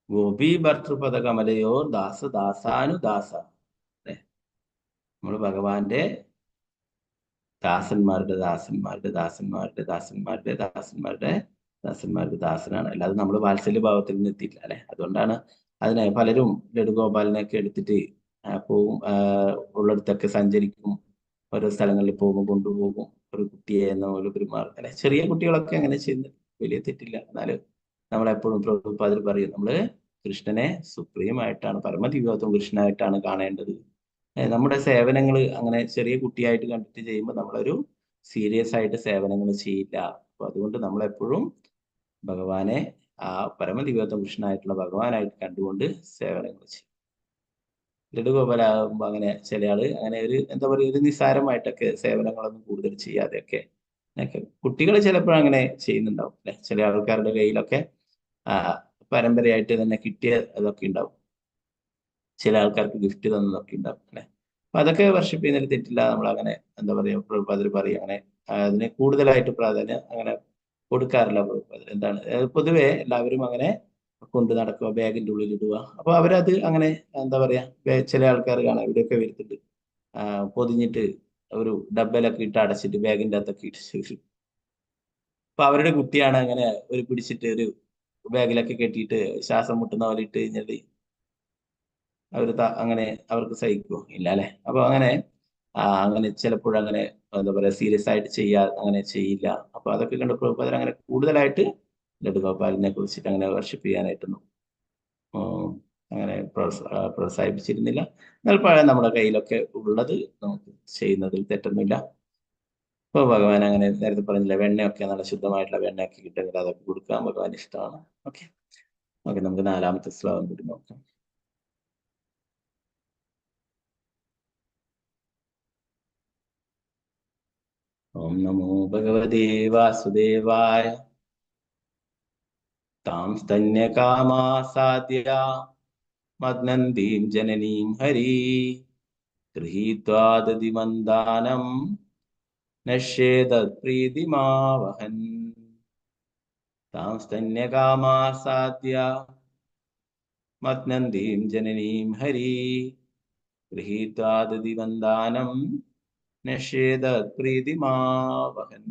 ഗോപി ഭർത്തൃപദ കമലയോ ദാസദാസാനുദാസ അല്ലെ. നമ്മൾ ഭഗവാന്റെ ദാസന്മാരുടെ ദാസന്മാരുടെ ദാസന്മാരുടെ ദാസന്മാരുടെ ദാസന്മാരുടെ ദാസന്മാരുടെ ദാസനാണ്. അല്ലാതെ നമ്മൾ വാത്സല്യ ഭാവത്തിൽ നിന്ന് എത്തിയില്ല അല്ലെ. അതുകൊണ്ടാണ് അതിനെ പലരും ലഡുഗോപാലിനെയൊക്കെ എടുത്തിട്ട് പോവും, ഉള്ളിടത്തൊക്കെ സഞ്ചരിക്കും, ഓരോ സ്ഥലങ്ങളിൽ പോകും, കൊണ്ടുപോകും, ഒരു കുട്ടിയെ എന്ന പോലെ പെരുമാറും അല്ലെ. ചെറിയ കുട്ടികളൊക്കെ അങ്ങനെ ചെയ്യുന്നത് വലിയ തെറ്റില്ല. എന്നാലും നമ്മളെപ്പോഴും പ്രഭുപാദർ പറയും നമ്മള് കൃഷ്ണനെ സുപ്രീമായിട്ടാണ്, പരമദിവ്യത്വം കൃഷ്ണനായിട്ടാണ് കാണേണ്ടത്. നമ്മുടെ സേവനങ്ങൾ അങ്ങനെ ചെറിയ കുട്ടിയായിട്ട് കണ്ടിട്ട് ചെയ്യുമ്പോൾ നമ്മളൊരു സീരിയസ് ആയിട്ട് സേവനങ്ങൾ ചെയ്യില്ല. അപ്പൊ അതുകൊണ്ട് നമ്മളെപ്പോഴും ഭഗവാനെ ആ പരമദിവ്യത്വം കൃഷ്ണനായിട്ടുള്ള ഭഗവാനായിട്ട് കണ്ടുകൊണ്ട് സേവനങ്ങൾ ചെയ്യും. ലഡുഗോപാലാകുമ്പോ അങ്ങനെ ചില ആള് അങ്ങനെ ഒരു എന്താ പറയുക ഒരു നിസ്സാരമായിട്ടൊക്കെ സേവനങ്ങളൊന്നും കൂടുതൽ ചെയ്യാതെയൊക്കെ കുട്ടികൾ ചിലപ്പോൾ അങ്ങനെ ചെയ്യുന്നുണ്ടാവും അല്ലെ. ചില ആൾക്കാരുടെ കയ്യിലൊക്കെ പരമ്പരയായിട്ട് തന്നെ കിട്ടിയ അതൊക്കെ ഉണ്ടാവും. ചില ആൾക്കാർക്ക് ഗിഫ്റ്റ് തന്നതൊക്കെ ഉണ്ടാവും അല്ലെ. അപ്പൊ അതൊക്കെ വർഷിപ്പ് ചെയ്യുന്നതിൽ തെറ്റില്ല. നമ്മൾ അങ്ങനെ എന്താ പറയുക പ്രഭുപാദർ പറയും അങ്ങനെ അതിന് കൂടുതലായിട്ട് പ്രാധാന്യം അങ്ങനെ കൊടുക്കാറില്ല പ്രഭുപാദർ. എന്താണ് പൊതുവെ എല്ലാവരും അങ്ങനെ കൊണ്ട് നടക്കുക, ബാഗിന്റെ ഉള്ളിൽ ഇടുക. അപ്പൊ അവരത് അങ്ങനെ എന്താ പറയാ ചില ആൾക്കാർ കാണാം ഇവിടെയൊക്കെ വരുത്തുണ്ട് പൊതിഞ്ഞിട്ട് ഒരു ഡബ്ബയിലൊക്കെ ഇട്ട് അടച്ചിട്ട് ബാഗിന്റെ അകത്തൊക്കെ ഇട്ട്. അപ്പൊ അവരുടെ കുട്ടിയാണ് അങ്ങനെ ഒരു പിടിച്ചിട്ട് ഒരു ബാഗിലൊക്കെ കെട്ടിയിട്ട് ശ്വാസം മുട്ടുന്ന പോലെ ഇട്ട് കഴിഞ്ഞാല് അവർ അങ്ങനെ അവർക്ക് സഹിക്കുമോ? ഇല്ല അല്ലെ. അപ്പൊ അങ്ങനെ അങ്ങനെ ചിലപ്പോഴങ്ങനെ എന്താ പറയാ സീരിയസ് ആയിട്ട് അങ്ങനെ ചെയ്യില്ല. അപ്പൊ അതൊക്കെ കണ്ട് പ്രഭുപാദർ അങ്ങനെ കൂടുതലായിട്ട് ലഡുഗോപാലിനെ കുറിച്ചിട്ട് അങ്ങനെ വർഷിപ്പ് ചെയ്യാനായിട്ടൊന്നും അങ്ങനെ പ്രോത്സാഹിപ്പിച്ചിരുന്നില്ല. എന്നാൽ നമ്മുടെ കയ്യിലൊക്കെ ഉള്ളത് നമുക്ക് ചെയ്യുന്നതിൽ തെറ്റൊന്നുമില്ല. ഇപ്പൊ ഭഗവാൻ അങ്ങനെ നേരത്തെ പറഞ്ഞില്ല, വെണ്ണയൊക്കെ നല്ല ശുദ്ധമായിട്ടുള്ള വെണ്ണയൊക്കെ കിട്ടുമെങ്കിൽ അതൊക്കെ കൊടുക്കാൻ ഭഗവാൻ ഇഷ്ടമാണ്. ഓക്കെ ഓക്കെ, നമുക്ക് 4ാമത്തെ ശ്ലോകം കൂടി നോക്കാം. ഓം നമോ ഭഗവതേ വാസുദേവായ. താം സ്തന്യകാമാസാദ്യ മഗ്നന്തീം ജനനീം ഹരി ഗൃഹീത്വാ ദദിമന്ദാനം നശ്യേതത്പ്രീതിമാവഹൻ. താം സ്തന്യകാമാസാദ്യ മഗ്നന്തീം ജനനീം ഹരി ഗൃഹീത്വാ ദദിമന്ദാനം നിഷേധ പ്രീതിമാവഹൻ.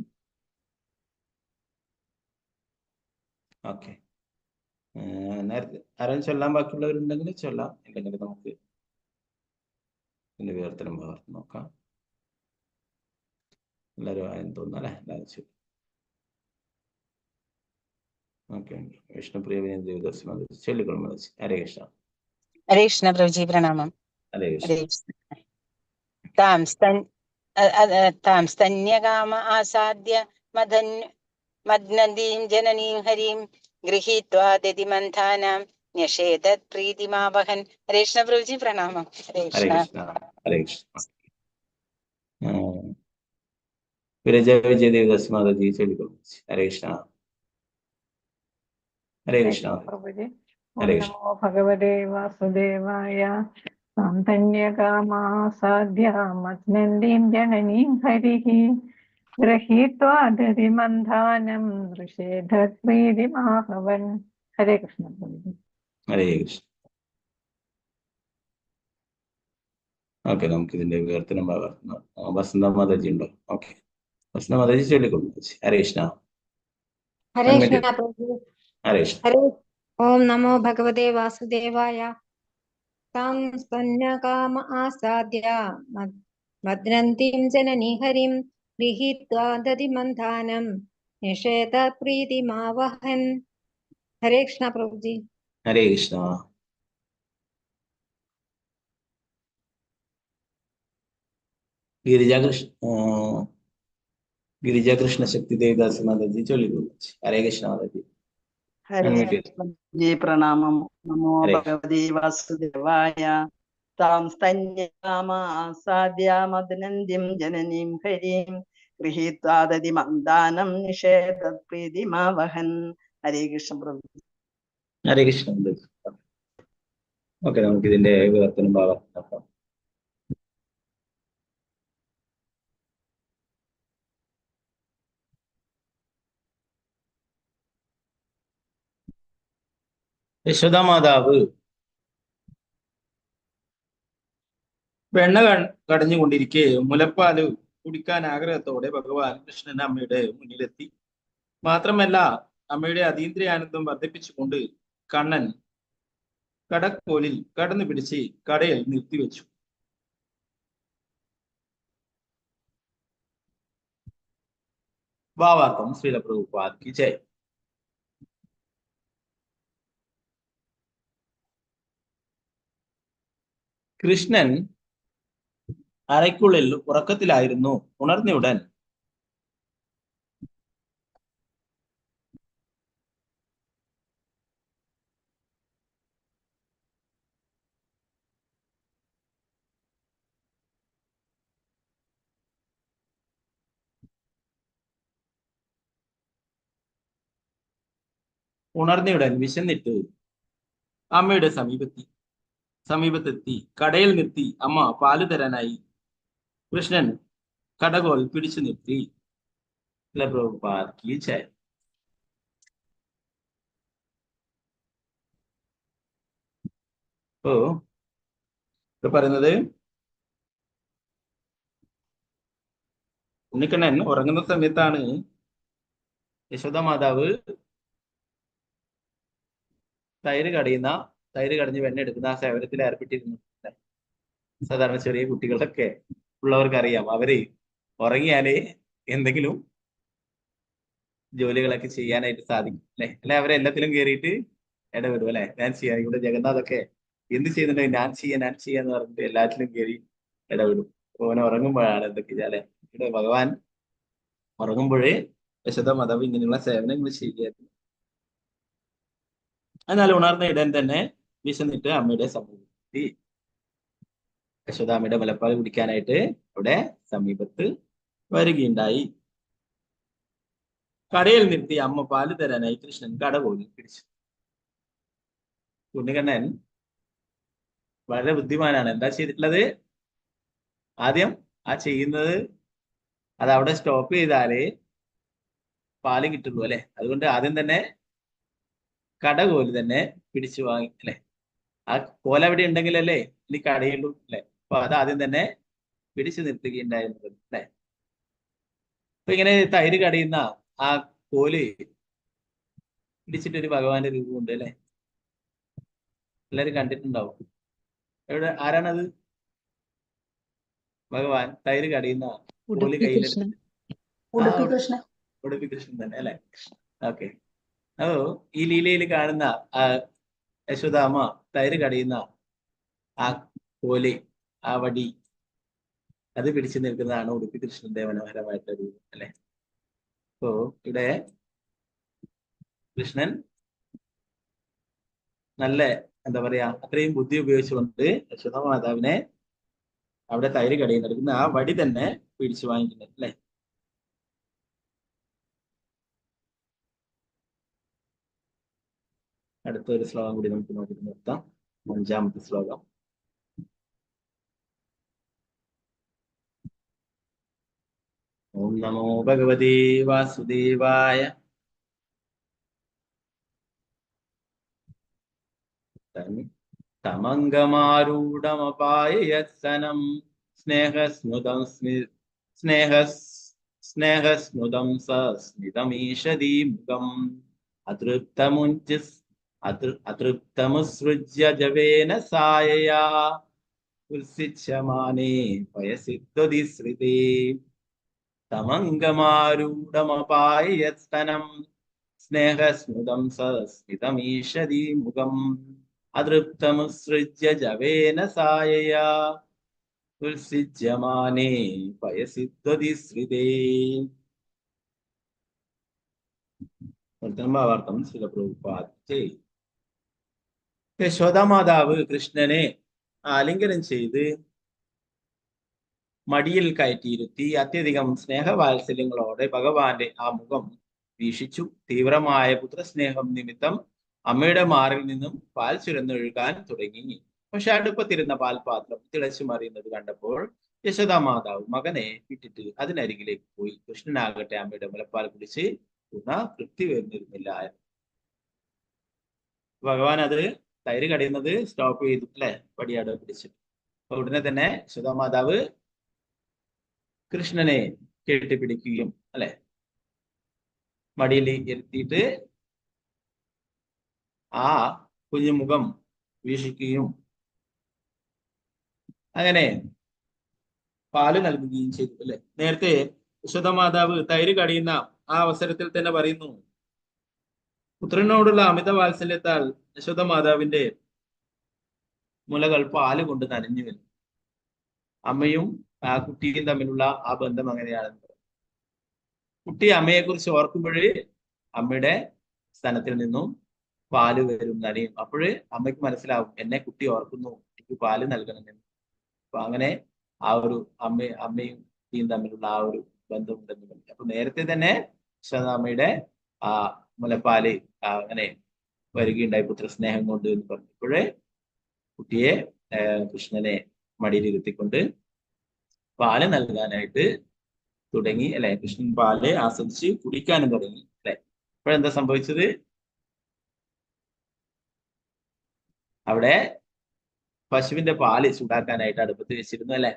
ഓക്കെ, നേരത്തെ ആരും ചൊല്ലാൻ ബാക്കിയുള്ളവരുണ്ടെങ്കിൽ ചൊല്ലാം, ഇല്ലെങ്കിൽ നമുക്ക് ഇതിന്റെ വിവർത്തനം പകർന്ന് നോക്കാം. എല്ലാവരും ആയെന്ന് തോന്നുന്നു അല്ലെ? എല്ലാവരും ശരി. ഓക്കെ, വിഷ്ണുപ്രിയ ദേവദാസ് ചൊല്ലിക്കൊള്ളും. ഹരേ കൃഷ്ണ. ഹരേ കൃഷ്ണ പ്രഭുജി, പ്രണാമം. ഹരേ ഹരേ കൃഷ്ണ. കൃഷ്ണ. താം സ്തന്യകാമ ആസാദ്യ മദ്നദീം ജനനീം ഹരിം ഗൃഹീത്വാ ദതിമന്ഥാനാം ന്യഷേധത് പ്രീതിമാവഹൻ. ഹരേ കൃഷ്ണ പ്രഭുജി, പ്രണാമം. ഹരേ ഹരേ കൃഷ്ണ. കൃഷ്ണ. ഹരേ കൃഷ്ണ. വിരജ വിജയ ദേവദാസ് മാതാജി ചൊല്ലിക്കൊള്ളും. ഹരേ കൃഷ്ണ. ഹരേ കൃഷ്ണ. പ്രഭുജി. ഹരേ ഓം കൃഷ്ണ. നമോ ഭഗവതേ വാസുദേവായ. സാധന്യകാമാസാദ്യ മത്നന്ദീം ജനനീം ഹരിഃ ഗൃഹീത്വാ ദതിമന്ഥാനം ഋഷേധത് പ്രീതിമാഹവൻ. ഹരേ കൃഷ്ണ പ്രഭുജി. ഹരേ കൃഷ്ണ. ഓക്കെ, നമുക്ക് ഇതിന്റെ വിവർത്തനം പകർന്നു. വസന്ത മാതാജി ഉണ്ടോ? ഓക്കെ, വസന്ത മാതാജി ചൊല്ലിക്കൊള്ളും. ഹരേ കൃഷ്ണ. Hare Unmute Krishna it. പ്രഭു. ഹരേ കൃഷ്ണ. ഹരേ ഓം നമോ ഭഗവതേ വാസുദേവായ. താം സ്തന്യകാമ ആസാദ്യ മദ്നന്ദീം ജനനീ ഹരിം ഗൃഹീത്വാ ദതിമന്ഥാനം നിഷേധ പ്രീതിമാവഹൻ. ഹരേ കൃഷ്ണ പ്രഭുജി. ഹരേ കൃഷ്ണ. ഗിരിജാകൃഷ്ണ ശക്തി ദേവദാസ് മാതാജി ചൊല്ലിക്കൊള്ളും. ഹരേ കൃഷ്ണ മാതാജി. ഹരേ Unmute it. കൃഷ്ണജി, പ്രണാമം. നമോ ഹരേ ഭഗവതി വാസുദേവായ. താം സ്തന്യകാമാസാദ്യ മദ്നന്ദിം ജനനീം ഹരിം ഗൃഹീത്വാ ദതിമന്ഥാനം നിഷേധത് പ്രീതിമാവഹൻ. ഹരേ കൃഷ്ണ പ്രഭു. ഹരേ കൃഷ്ണ മാതാജി. ഓക്കെ, നമുക്ക് ഇതിന്റെ വിവർത്തനം പകർന്നു നോക്കാം. യശോദ മാതാവ് വെണ്ണ കടഞ്ഞുകൊണ്ടിരിക്കെ മുലപ്പാല് കുടിക്കാൻ ആഗ്രഹത്തോടെ ഭഗവാൻ കൃഷ്ണൻ അമ്മയുടെ മുന്നിലെത്തി. മാത്രമല്ല, അമ്മയുടെ അതീന്ദ്രിയാനന്ദം വർദ്ധിപ്പിച്ചുകൊണ്ട് കണ്ണൻ കടക്കോലിൽ കടന്നു പിടിച്ച് കടയിൽ നിർത്തിവെച്ചു. ഭാവാർത്ഥം ശ്രീല പ്രഭുപാദ് കി ജയ്. കൃഷ്ണൻ അറയ്ക്കുള്ളിൽ ഉറക്കത്തിലായിരുന്നു. ഉണർന്നയുടൻ വിശന്നിട്ട് അമ്മയുടെ സമീപത്തെത്തി കടയിൽ നിർത്തി അമ്മ പാല് തരാനായി കൃഷ്ണൻ കടകോൽ പിടിച്ചു നിർത്തി. പറയുന്നത് ഉണ്ണിക്കണ്ണൻ ഉറങ്ങുന്ന സമയത്താണ് യശോദ മാതാവ് തൈര് കടഞ്ഞ് വെണ്ണ എടുക്കുന്ന ആ സേവനത്തിൽ ഏർപ്പെട്ടിരുന്നു. സാധാരണ ചെറിയ കുട്ടികളൊക്കെ ഉള്ളവർക്ക് അറിയാം, അവര് ഉറങ്ങിയാലേ എന്തെങ്കിലും ജോലികളൊക്കെ ചെയ്യാനായിട്ട് സാധിക്കും അല്ലെ അവരെല്ലാത്തിലും കയറിയിട്ട് ഇടപെടും അല്ലെ. ഞാൻ ചെയ്യാൻ ഇവിടെ ജഗന്നാഥൊക്കെ എന്ത് ചെയ്യുന്നുണ്ടെങ്കിൽ ഞാൻ ചെയ്യാന്ന് പറഞ്ഞിട്ട് എല്ലാത്തിലും കയറി ഇടപെടും. ഓനെ ഉറങ്ങുമ്പോഴാണ് എന്തൊക്കെ അല്ലെ. ഇവിടെ ഭഗവാൻ ഉറങ്ങുമ്പോഴേ യശോദ മാതാവ് ഇങ്ങനെയുള്ള സേവനങ്ങൾ ചെയ്യായിരുന്നു. എന്നാൽ ഉണർന്ന ഇടൻ തന്നെ വിശന്നിട്ട് അമ്മയുടെ സമീപത്തി യശോദാമ്മയുടെ മുലപ്പാൽ കുടിക്കാനായിട്ട് അവിടെ സമീപത്ത് വരികയുണ്ടായി. കടയിൽ നിർത്തി അമ്മ പാല് തരാനായി കൃഷ്ണൻ കടകോലിൽ പിടിച്ചു. ഉണ്ണിക്കണ്ണൻ വളരെ ബുദ്ധിമാനാണ്. എന്താ ചെയ്തിട്ടുള്ളത്? ആദ്യം ആ ചെയ്യുന്നത് അത് അവിടെ സ്റ്റോപ്പ് ചെയ്താലേ പാല് കിട്ടുള്ളൂ അല്ലെ. അതുകൊണ്ട് ആദ്യം തന്നെ കടകോല് തന്നെ പിടിച്ചു വാങ്ങി അല്ലെ. ആ കോല അവിടെ ഉണ്ടെങ്കിലല്ലേ ഇനി കടയുള്ളൂ അല്ലെ. അപ്പൊ അത് ആദ്യം തന്നെ പിടിച്ചു നിർത്തുകയുണ്ടായിരുന്നത് അല്ലെ. അപ്പൊ ഇങ്ങനെ തൈര് കടയുന്ന ആ കോല് പിടിച്ചിട്ടൊരു ഭഗവാന്റെ രൂപമുണ്ട് അല്ലെ. എല്ലാരും കണ്ടിട്ടുണ്ടാവും. എവിടെ ആരാണത്? ഭഗവാൻ തൈര് കടയുന്ന കോല് കയ്യിലെടുത്തിട്ട് ഉടുപ്പി കൃഷ്ണൻ തന്നെ അല്ലെ. ഓക്കെ. അപ്പോ ഈ ലീലയിൽ കാണുന്ന ആ യശോദാമ്മ തൈര് കടയുന്ന ആ കോല്, ആ വടി, അത് പിടിച്ചു നിൽക്കുന്നതാണ് ഉടുപ്പി കൃഷ്ണന്റെ മനോഹരമായിട്ടുള്ള രൂപം അല്ലെ. അപ്പോ ഇവിടെ കൃഷ്ണൻ നല്ല എന്താ പറയാ അത്രയും ബുദ്ധി ഉപയോഗിച്ചുകൊണ്ട് യശോദ മാതാവിനെ അവിടെ തൈര് കടയുന്ന ആ വടി തന്നെ പിടിച്ചു വാങ്ങിക്കുന്നത് അല്ലെ. അടുത്തൊരു ശ്ലോകം കൂടി നമുക്ക് നോക്കി നിർത്താം. 5ാമത്തെ ശ്ലോകം. ഓം നമോ ഭഗവതേ വാസുദേവായ. തമംഗമാരൂഢമപായയത്സനം സ്നേഹസ്നുതം സസ്മിതമീഷദീ മുഖം അതൃപ്തമുസൃജ്യ ജവേന സായയാ ഉത്സിച്ഛമാനേ പയസിദ്ധ്വതിശ്രിതേ. തമംഗമാരൂഢമപായയത്സനം സ്നേഹസ്നുതം സസ്മിതമീഷദീ മുഖം അതൃപ്തമുസൃജ്യ ജവേന സായയാ ഉത്സിച്ഛമാനേ പയസിദ്ധ്വതിശ്രിതേ. ഭാവാർത്ഥം ശ്രീല പ്രഭുപാദ്. യശോദാമാതാവ് കൃഷ്ണനെ ആലിംഗനം ചെയ്ത് മടിയിൽ കയറ്റിയിരുത്തി അത്യധികം സ്നേഹവാത്സല്യങ്ങളോടെ ഭഗവാന്റെ ആ മുഖം വീക്ഷിച്ചു. തീവ്രമായ പുത്രസ്നേഹം നിമിത്തം അമ്മയുടെ മാറിൽ നിന്നും പാൽ ചുരന്നൊഴുകാൻ തുടങ്ങി. പക്ഷെ അടുപ്പത്തിരുന്ന പാൽപാത്രം തിളച്ചു മറിയുന്നത് കണ്ടപ്പോൾ യശോദാമാതാവ് മകനെ വിട്ടിട്ട് അതിനരികിലേക്ക് പോയി. കൃഷ്ണനാകട്ടെ അമ്മയുടെ മുലപ്പാൽ കുടിച്ച് തൃപ്തി വരുന്നിരുന്നില്ല. ഭഗവാൻ അത് തൈര് കടയുന്നത് സ്റ്റോപ്പ് ചെയ്തു അല്ലെ, പടിയാട് പിടിച്ചിട്ട്. അപ്പൊ ഉടനെ തന്നെ യശോദാമാതാവ് കൃഷ്ണനെ കെട്ടിപ്പിടിക്കുകയും അല്ലെ മടിയിൽ ഇരുത്തിയിട്ട് ആ കുഞ്ഞുമുഖം വീക്ഷിക്കുകയും അങ്ങനെ പാല് നൽകുകയും ചെയ്തു അല്ലെ. നേരത്തെ യശോദാമാതാവ് തൈര് കടിയുന്ന ആ അവസരത്തിൽ തന്നെ പറയുന്നു, പുത്രനോടുള്ള അമിത വാത്സല്യത്താൽ യശോദാമാതാവിന്റെ മുലകൾ പാല് കൊണ്ട് നനഞ്ഞു വരും. അമ്മയും ആ കുട്ടിയും തമ്മിലുള്ള ആ ബന്ധം അങ്ങനെയാണെന്ന് പറയും. കുട്ടി അമ്മയെ കുറിച്ച് ഓർക്കുമ്പോഴേ അമ്മയുടെ സ്ഥാനത്തിൽ നിന്നും പാല് വരും, നനയും. അപ്പോഴ് അമ്മയ്ക്ക് മനസ്സിലാവും എന്നെ കുട്ടി ഓർക്കുന്നു, കുട്ടിക്ക് പാല് നൽകണമെന്ന്. അപ്പൊ അങ്ങനെ ആ ഒരു അമ്മയും കുട്ടിയും തമ്മിലുള്ള ആ ഒരു ബന്ധമുണ്ടെന്ന് പറയും. അപ്പൊ നേരത്തെ തന്നെ യശോദാമ്മയുടെ ആ മുലപ്പാല് അങ്ങനെ വരികയുണ്ടായി പുത്രസ്നേഹം കൊണ്ട് എന്ന് പറഞ്ഞപ്പോഴേ കുട്ടിയെ കൃഷ്ണനെ മടിയിലിരുത്തിക്കൊണ്ട് പാല് നൽകാനായിട്ട് തുടങ്ങി അല്ലെ. കൃഷ്ണൻ പാല് ആസ്വദിച്ച് കുടിക്കാനും തുടങ്ങി അല്ലെ. ഇപ്പോഴെന്താ സംഭവിച്ചത്? അവിടെ പശുവിന്റെ പാല് ചൂടാക്കാനായിട്ട് അടുപ്പത്ത് വെച്ചിരുന്നു അല്ലെ.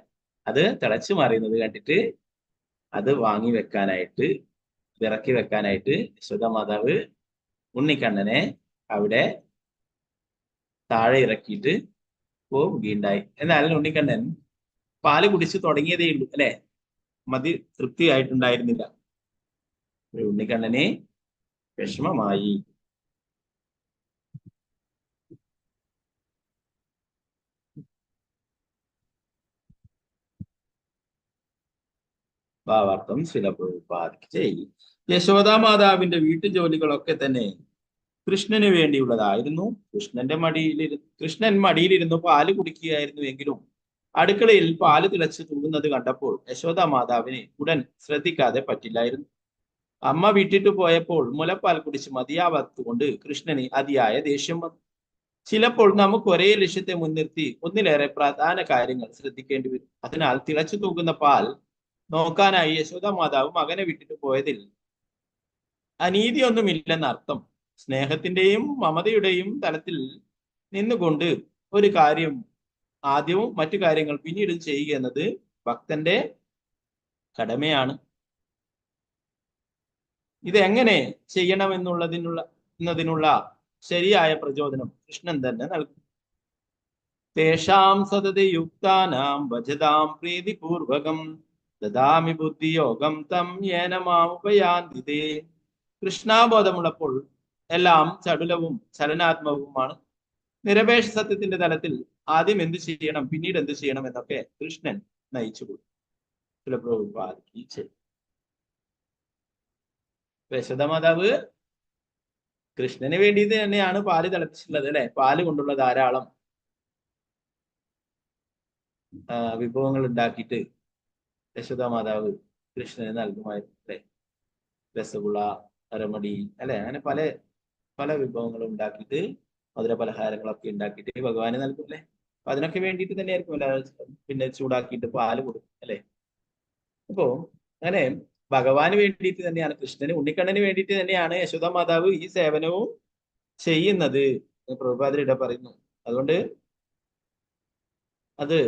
അത് തിളച്ചു മറിയുന്നത് കണ്ടിട്ട് അത് വാങ്ങി വെക്കാനായിട്ട് ഇറക്കി വെക്കാനായിട്ട് യശോദാമാതാവ് ഉണ്ണിക്കണ്ണനെ അവിടെ താഴെ ഇറക്കിയിട്ട് പോവുകയുണ്ടായി. എന്നാൽ ഉണ്ണിക്കണ്ണൻ പാല് കുടിച്ചു തുടങ്ങിയതേ ഉള്ളൂ അല്ലെ, മതി തൃപ്തിയായിട്ടുണ്ടായിരുന്നില്ല. ഉണ്ണിക്കണ്ണനെ വിഷമമായി. ഭാവാർത്ഥം ശില പ്രഭുപാദിക്ക്. യശോദാമാതാവിന്റെ വീട്ടുജോലികളൊക്കെ തന്നെ കൃഷ്ണന് വേണ്ടിയുള്ളതായിരുന്നു. കൃഷ്ണൻ മടിയിലിരുന്ന് പാല് കുടിക്കുകയായിരുന്നു. എങ്കിലും അടുക്കളയിൽ പാല് തിളച്ച് തൂകുന്നത് കണ്ടപ്പോൾ യശോദാമാതാവിന് ഉടൻ ശ്രദ്ധിക്കാതെ പറ്റില്ലായിരുന്നു. അമ്മ വിട്ടിട്ട് പോയപ്പോൾ മുലപ്പാൽ കുടിച്ച് മതിയാവാത്തതുകൊണ്ട് കൃഷ്ണന് അതിയായ ദേഷ്യം വന്നു. ചിലപ്പോൾ നമുക്ക് ഒരേ ലക്ഷ്യത്തെ മുൻനിർത്തി ഒന്നിലേറെ പ്രധാന കാര്യങ്ങൾ ശ്രദ്ധിക്കേണ്ടി വരും. അതിനാൽ തിളച്ചു തൂകുന്ന പാൽ നോക്കാനായി യശോദാമാതാവ് മകനെ വിട്ടിട്ട് പോയതിൽ അനീതിയൊന്നുമില്ലെന്നർത്ഥം. സ്നേഹത്തിന്റെയും മമതയുടെയും തലത്തിൽ നിന്നുകൊണ്ട് ഒരു കാര്യം ആദ്യവും മറ്റു കാര്യങ്ങൾ പിന്നീടും ചെയ്യുക എന്നത് ഭക്തന്റെ കടമയാണ്. ഇത് എങ്ങനെ ചെയ്യണം എന്നതിനുള്ള ശരിയായ പ്രചോദനം കൃഷ്ണൻ തന്നെ നൽകും. തേഷാം സതതി യുക്താനാം ഭജതാം പ്രീതിപൂർവകം ദദാമി ബുദ്ധിയോഗം തം യേന മാമുപയാന്തിതേ. കൃഷ്ണാബോധമുള്ളപ്പോൾ എല്ലാം ചടുലവും ചലനാത്മകവുമാണ്. നിരപേക്ഷ സത്യത്തിന്റെ തലത്തിൽ ആദ്യം എന്ത് ചെയ്യണം, പിന്നീട് എന്ത് ചെയ്യണം എന്നൊക്കെ കൃഷ്ണൻ നയിച്ചു കൊടുക്കും. യശോദാമാതാവ് കൃഷ്ണന് വേണ്ടിയിട്ട് തന്നെയാണ് പാല് തിളപ്പിച്ചിട്ടുള്ളത് അല്ലെ. പാല് കൊണ്ടുള്ള ധാരാളം വിഭവങ്ങൾ ഉണ്ടാക്കിയിട്ട് യശോദാമാതാവ് കൃഷ്ണന് നൽകുമായിരുന്നു അല്ലെ. രസഗുള, അരമടി അല്ലെ, അങ്ങനെ പല പല വിഭവങ്ങളും ഉണ്ടാക്കിയിട്ട് മധുര പലഹാരങ്ങളൊക്കെ ഉണ്ടാക്കിയിട്ട് ഭഗവാന് നൽകും അല്ലെ. അപ്പൊ അതിനൊക്കെ വേണ്ടിയിട്ട് തന്നെയായിരിക്കും പിന്നെ ചൂടാക്കിയിട്ട് പാല് കൊടുക്കും അല്ലെ. അപ്പോ അങ്ങനെ ഭഗവാന് വേണ്ടിയിട്ട് തന്നെയാണ്, കൃഷ്ണന് ഉണ്ണിക്കണ്ണന് വേണ്ടിയിട്ട് തന്നെയാണ് യശോദാ മാതാവ് ഈ സേവനവും ചെയ്യുന്നത് പ്രഭുപാദരിട പറയുന്നു. അതുകൊണ്ട് അത്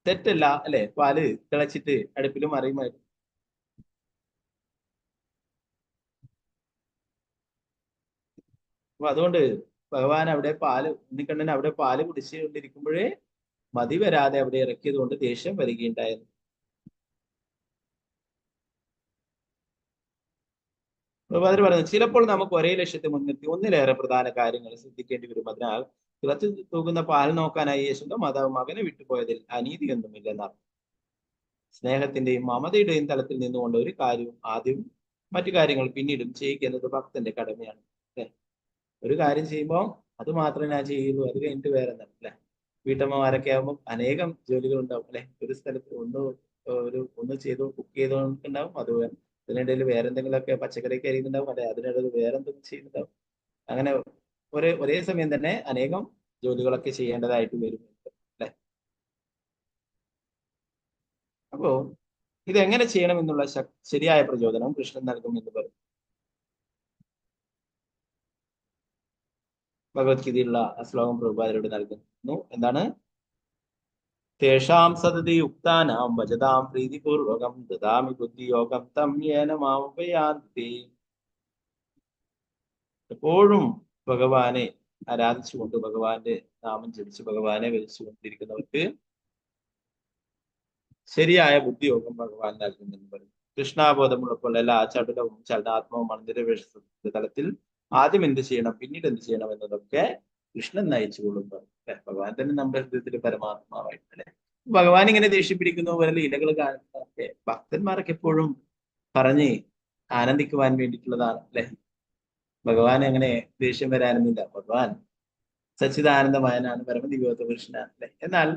തെറ്റല്ല അല്ലെ. പാല് തിളച്ചിട്ട് അടുപ്പിലും അറിയുമായിരുന്നു. അപ്പൊ അതുകൊണ്ട് ഭഗവാൻ അവിടെ ഉണ്ണിക്കണ്ണൻ അവിടെ പാല് കുടിച്ചുകൊണ്ടിരിക്കുമ്പോഴേ മതി വരാതെ അവിടെ ഇറക്കിയത് കൊണ്ട് ദേഷ്യം വരികയുണ്ടായിരുന്നു. പ്രഭാതർ പറയുന്നത്, ചിലപ്പോൾ നമുക്ക് ഒരേ ലക്ഷ്യത്തെ മുൻനിർത്തി ഒന്നിലേറെ പ്രധാന കാര്യങ്ങൾ ശ്രദ്ധിക്കേണ്ടി വരും. അതിനാൽ തിളച്ചു തൂകുന്ന പാൽ നോക്കാനായി യശോദ മാതാവ് മകനെ വിട്ടുപോയതിൽ അനീതിയൊന്നുമില്ലെന്നാണ്. സ്നേഹത്തിന്റെയും മമതയുടെയും തലത്തിൽ നിന്നുകൊണ്ട് ഒരു കാര്യവും ആദ്യം മറ്റു കാര്യങ്ങൾ പിന്നീടും ചെയ്യിക്കുന്നത് ഭക്തന്റെ കടമയാണ് അല്ലെ. ഒരു കാര്യം ചെയ്യുമ്പോൾ അത് മാത്രമേ ഞാൻ ചെയ്യുള്ളൂ, അത് കഴിഞ്ഞിട്ട് വേറെ എന്താണ് അല്ലെ. വീട്ടമ്മമാരൊക്കെ ആകുമ്പോൾ അനേകം ജോലികൾ ഉണ്ടാവും അല്ലെ. ഒരു സ്ഥലത്ത് ഒന്ന് ചെയ്തോ കുക്ക് ചെയ്തോണ്ടാവും, അത് അതിനിടയിൽ വേറെ എന്തെങ്കിലുമൊക്കെ പച്ചക്കറിയൊക്കെ അരിയുന്നുണ്ടാവും അല്ലെ, അതിനിടയിൽ വേറെ എന്തെങ്കിലും ചെയ്യുന്നുണ്ടാവും. അങ്ങനെ ഒരേ സമയം തന്നെ അനേകം ജോലികളൊക്കെ ചെയ്യേണ്ടതായിട്ട് വരും അല്ലെ. അപ്പോ ഇതെങ്ങനെ ചെയ്യണം എന്നുള്ള ശരിയായ പ്രചോദനം കൃഷ്ണൻ നൽകും എന്ന് പറയും. ഭഗവത്ഗീതയിലുള്ള ശ്ലോകം പ്രഭുപാദരോട് നൽകുന്നു. എന്താണ്? തേഷാം സതതി യുക്താനാം ഭജതാം പ്രീതിപൂർവകം ദദാമി ബുദ്ധിയോഗം തം യേന മാമുപയാന്തി. എപ്പോഴും ഭഗവാനെ ആരാധിച്ചുകൊണ്ട് ഭഗവാന്റെ നാമം ജപിച്ച് ഭഗവാനെ വരിച്ചുകൊണ്ടിരിക്കുന്നവർക്ക് ശരിയായ ബുദ്ധിയോഗം ഭഗവാൻ നൽകുമെന്ന് പറയും. കൃഷ്ണാബോധമുള്ളപ്പോൾ എല്ലാ ചടുലവും ചലനാത്മവുമാണ്. നിരപേക്ഷ തലത്തിൽ ആദ്യം എന്ത് ചെയ്യണം, പിന്നീട് എന്ത് ചെയ്യണം എന്നതൊക്കെ കൃഷ്ണൻ നയിച്ചു കൊള്ളുമ്പോൾ ഭഗവാൻ തന്നെ നമ്മുടെ ഹൃദയത്തിൽ പരമാത്മാവായിട്ട് അല്ലെ. ഭഗവാൻ ഇങ്ങനെ ദേഷ്യം പിടിക്കുന്ന പോലെ ലീലകൾ കാണുന്നതൊക്കെ ഭക്തന്മാരൊക്കെ എപ്പോഴും പറഞ്ഞ് ആനന്ദിക്കുവാൻ വേണ്ടിയിട്ടുള്ളതാണ് അല്ലെ. ഭഗവാൻ അങ്ങനെ ദേഷ്യം വരാനൊന്നുമില്ല. ഭഗവാൻ സച്ചിദാനന്ദമയനാണ്, പരമദിവ്യോത്ത പുരുഷനാണ് അല്ലെ. എന്നാൽ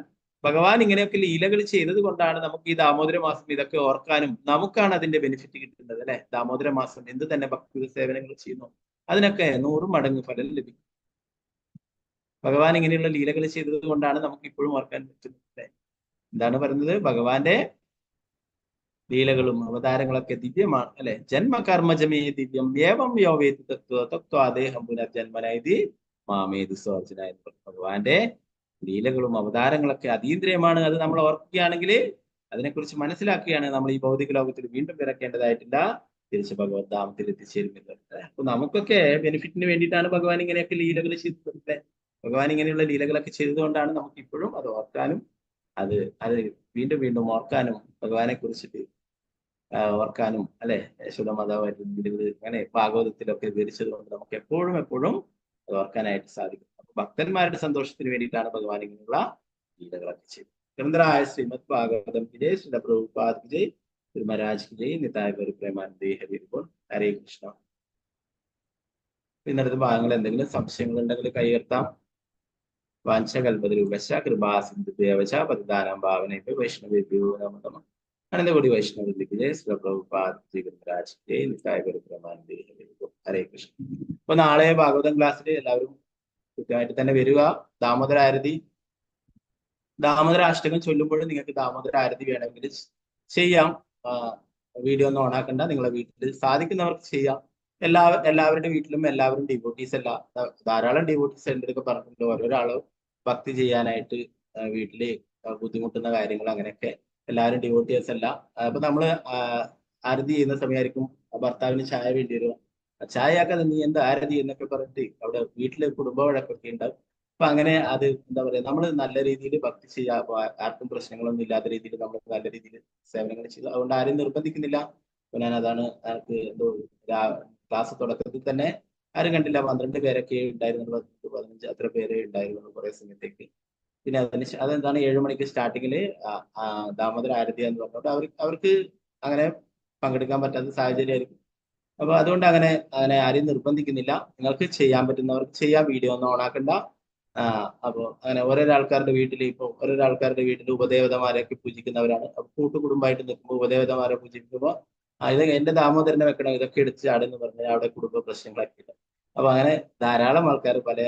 ഭഗവാൻ ഇങ്ങനെയൊക്കെ ലീലകൾ ചെയ്തത് കൊണ്ടാണ് നമുക്ക് ഈ ദാമോദര മാസം ഇതൊക്കെ ഓർക്കാനും നമുക്കാണ് അതിന്റെ ബെനിഫിറ്റ് കിട്ടുന്നത് അല്ലെ. ദാമോദര മാസം എന്ത് തന്നെ ഭക്തി സേവനങ്ങൾ ചെയ്യുന്നു അതിനൊക്കെ 100 മടങ്ങ് ഫലം ലഭിക്കും. ഭഗവാൻ ഇങ്ങനെയുള്ള ലീലകൾ ചെയ്തത് കൊണ്ടാണ് നമുക്ക് ഇപ്പോഴും ഓർക്കാൻ പറ്റുന്നത് അല്ലെ. എന്താണ് പറയുന്നത്? ഭഗവാന്റെ ലീലകളും അവതാരങ്ങളൊക്കെ ദിവ്യമാണ് അല്ലെ. ജന്മകർമ്മജമേ ദിവ്യം ഏവം യോവേതി തത്വാദേഹം പുനർജന്മനായി മാമേതി സ്വർജന. ഭഗവാന്റെ ലീലകളും അവതാരങ്ങളൊക്കെ അതീന്ദ്രിയമാണ്. അത് നമ്മൾ ഓർക്കുകയാണെങ്കിൽ, അതിനെക്കുറിച്ച് മനസ്സിലാക്കുകയാണ്, നമ്മൾ ഈ ഭൗതിക ലോകത്തിൽ വീണ്ടും പിറക്കേണ്ടതായിട്ടില്ല, തിരിച്ച് ഭഗവത് ധാമത്തിൽ എത്തിച്ചേരുന്നില്ല. അപ്പൊ നമുക്കൊക്കെ ബെനിഫിറ്റിന് വേണ്ടിയിട്ടാണ് ഭഗവാൻ ഇങ്ങനെയൊക്കെ ലീലകൾ ചെയ്തത്. ഭഗവാൻ ഇങ്ങനെയുള്ള ലീലകളൊക്കെ ചെയ്തതുകൊണ്ടാണ് നമുക്ക് ഇപ്പോഴും അത് ഓർക്കാനും അത് വീണ്ടും വീണ്ടും ഓർക്കാനും ഭഗവാനെ കുറിച്ചിട്ട് ഓർക്കാനും അല്ലെ. യശോദ മാതാവായിട്ട് അങ്ങനെ ഭാഗവതത്തിലൊക്കെ വിവരിച്ചത് കൊണ്ട് നമുക്ക് എപ്പോഴും അത് ഓർക്കാനായിട്ട് സാധിക്കും. അപ്പൊ ഭക്തന്മാരുടെ സന്തോഷത്തിന് വേണ്ടിയിട്ടാണ് ഭഗവാൻ ഇങ്ങനെയുള്ള ലീലകളൊക്കെ ചെയ്തത്. ഗ്രന്ഥരായ ശ്രീമദ് ഭാഗവതം കി ജയ്, ശ്രീ പ്രഭുപാദ് കി ജയ്, ശ്രീ മഹാരാജ് കി ജയ്, നിതായ പരിപ്രേമാനന്ദേ ഹരി ബോൾ. ഹരേ കൃഷ്ണ. ഇന്നത്തെ ഭാഗങ്ങൾ എന്തെങ്കിലും സംശയങ്ങൾ ഉണ്ടെങ്കിൽ കൈയർത്താം. വാഞ്ചകൽപതരൂപശ കൃപാസിന്ധു ദേവച പതിദാനം ഭാവനേഭ്യോ വൈഷ്ണവേഭ്യോ നമോ നമഃ. അനന്തകോടി വൈഷ്ണവർക്ക് ജയ്. ശ്രീ പ്രഭുപാദ് കി ജയ്, ഗ്രന്ഥരാജ് കി ജയ്, നിതായ പരിപ്രേമാനന്ദേ ഹരി ബോൾ. ഹരേ കൃഷ്ണ. അപ്പൊ നാളെ ഭാഗവതം ക്ലാസ്സിൽ എല്ലാവരും കൃത്യമായിട്ട് തന്നെ വരിക. ദാമോദര അഷ്ടകം ചൊല്ലുമ്പോൾ നിങ്ങൾക്ക് ദാമോദര ആരതി വേണമെങ്കിൽ ചെയ്യാം. വീഡിയോ ഒന്നും ഓണാക്കണ്ട, നിങ്ങളെ വീട്ടിൽ സാധിക്കുന്നവർക്ക് ചെയ്യാം. എല്ലാവരുടെ വീട്ടിലും എല്ലാവരും ഡിവോട്ടീസ് അല്ല, ധാരാളം ഡിവോട്ടീസ് എന്തൊക്കെ പറഞ്ഞിട്ടുണ്ട്. ഓരോരാളും ഭക്തി ചെയ്യാനായിട്ട് വീട്ടില് ബുദ്ധിമുട്ടുന്ന കാര്യങ്ങൾ അങ്ങനെയൊക്കെ എല്ലാവരും ഡിവോട്ടിയേഴ്സ് അല്ല. അപ്പൊ നമ്മള് ആരതി ചെയ്യുന്ന സമയമായിരിക്കും ഭർത്താവിന് ചായ വേണ്ടി വരും. ചായ ആക്കാതെ നീ എന്താ ആരതി എന്നൊക്കെ പറഞ്ഞിട്ട് അവിടെ വീട്ടില് കുടുംബ വഴക്കൊക്കെ ഉണ്ടാവും. അപ്പൊ അങ്ങനെ അത് എന്താ പറയാ, നമ്മൾ നല്ല രീതിയിൽ ഭക്തി ചെയ്യാ, ആർക്കും പ്രശ്നങ്ങളൊന്നും ഇല്ലാത്ത രീതിയിൽ നമ്മൾ നല്ല രീതിയിൽ സേവനങ്ങൾ ചെയ്തു. അതുകൊണ്ട് ആരും നിർബന്ധിക്കുന്നില്ല. അപ്പൊ ഞാൻ അതാണ് എനിക്ക് എന്തോ ക്ലാസ് തുടക്കത്തിൽ തന്നെ ആരും കണ്ടില്ല, 12 പേരൊക്കെ ഉണ്ടായിരുന്നു, 15 അത്ര പേരെ ഉണ്ടായിരുന്നു കുറെ സമയത്തേക്ക്. പിന്നെ അതെന്താണ് 7 മണിക്ക് സ്റ്റാർട്ടിങ്ങില് ദാമോദര ആരതി എന്ന് പറഞ്ഞിട്ട് അവർക്ക് അങ്ങനെ പങ്കെടുക്കാൻ പറ്റാത്ത സാഹചര്യമായിരിക്കും. അപ്പൊ അതുകൊണ്ട് അങ്ങനെ ആരെയും നിർബന്ധിക്കുന്നില്ല. നിങ്ങൾക്ക് ചെയ്യാൻ പറ്റുന്നവർക്ക് ചെയ്യാം. വീഡിയോ ഒന്നും ഓണാക്കണ്ട. അപ്പോൾ അങ്ങനെ ഓരോരാൾക്കാരുടെ വീട്ടിൽ ഉപദേവതമാരെയൊക്കെ പൂജിക്കുന്നവരാണ്. കൂട്ടുകുടുംബമായിട്ട് നിൽക്കുമ്പോൾ ഉപദേവതമാരെ പൂജിക്കുമ്പോൾ ഇത് എന്റെ ദാമോദരനെ വെക്കണം, ഇതൊക്കെ എടുത്ത് ചാടെന്ന് പറഞ്ഞാൽ അവിടെ കുടുംബ പ്രശ്നങ്ങളൊക്കെ ഉണ്ട്. അപ്പൊ അങ്ങനെ ധാരാളം ആൾക്കാർ പല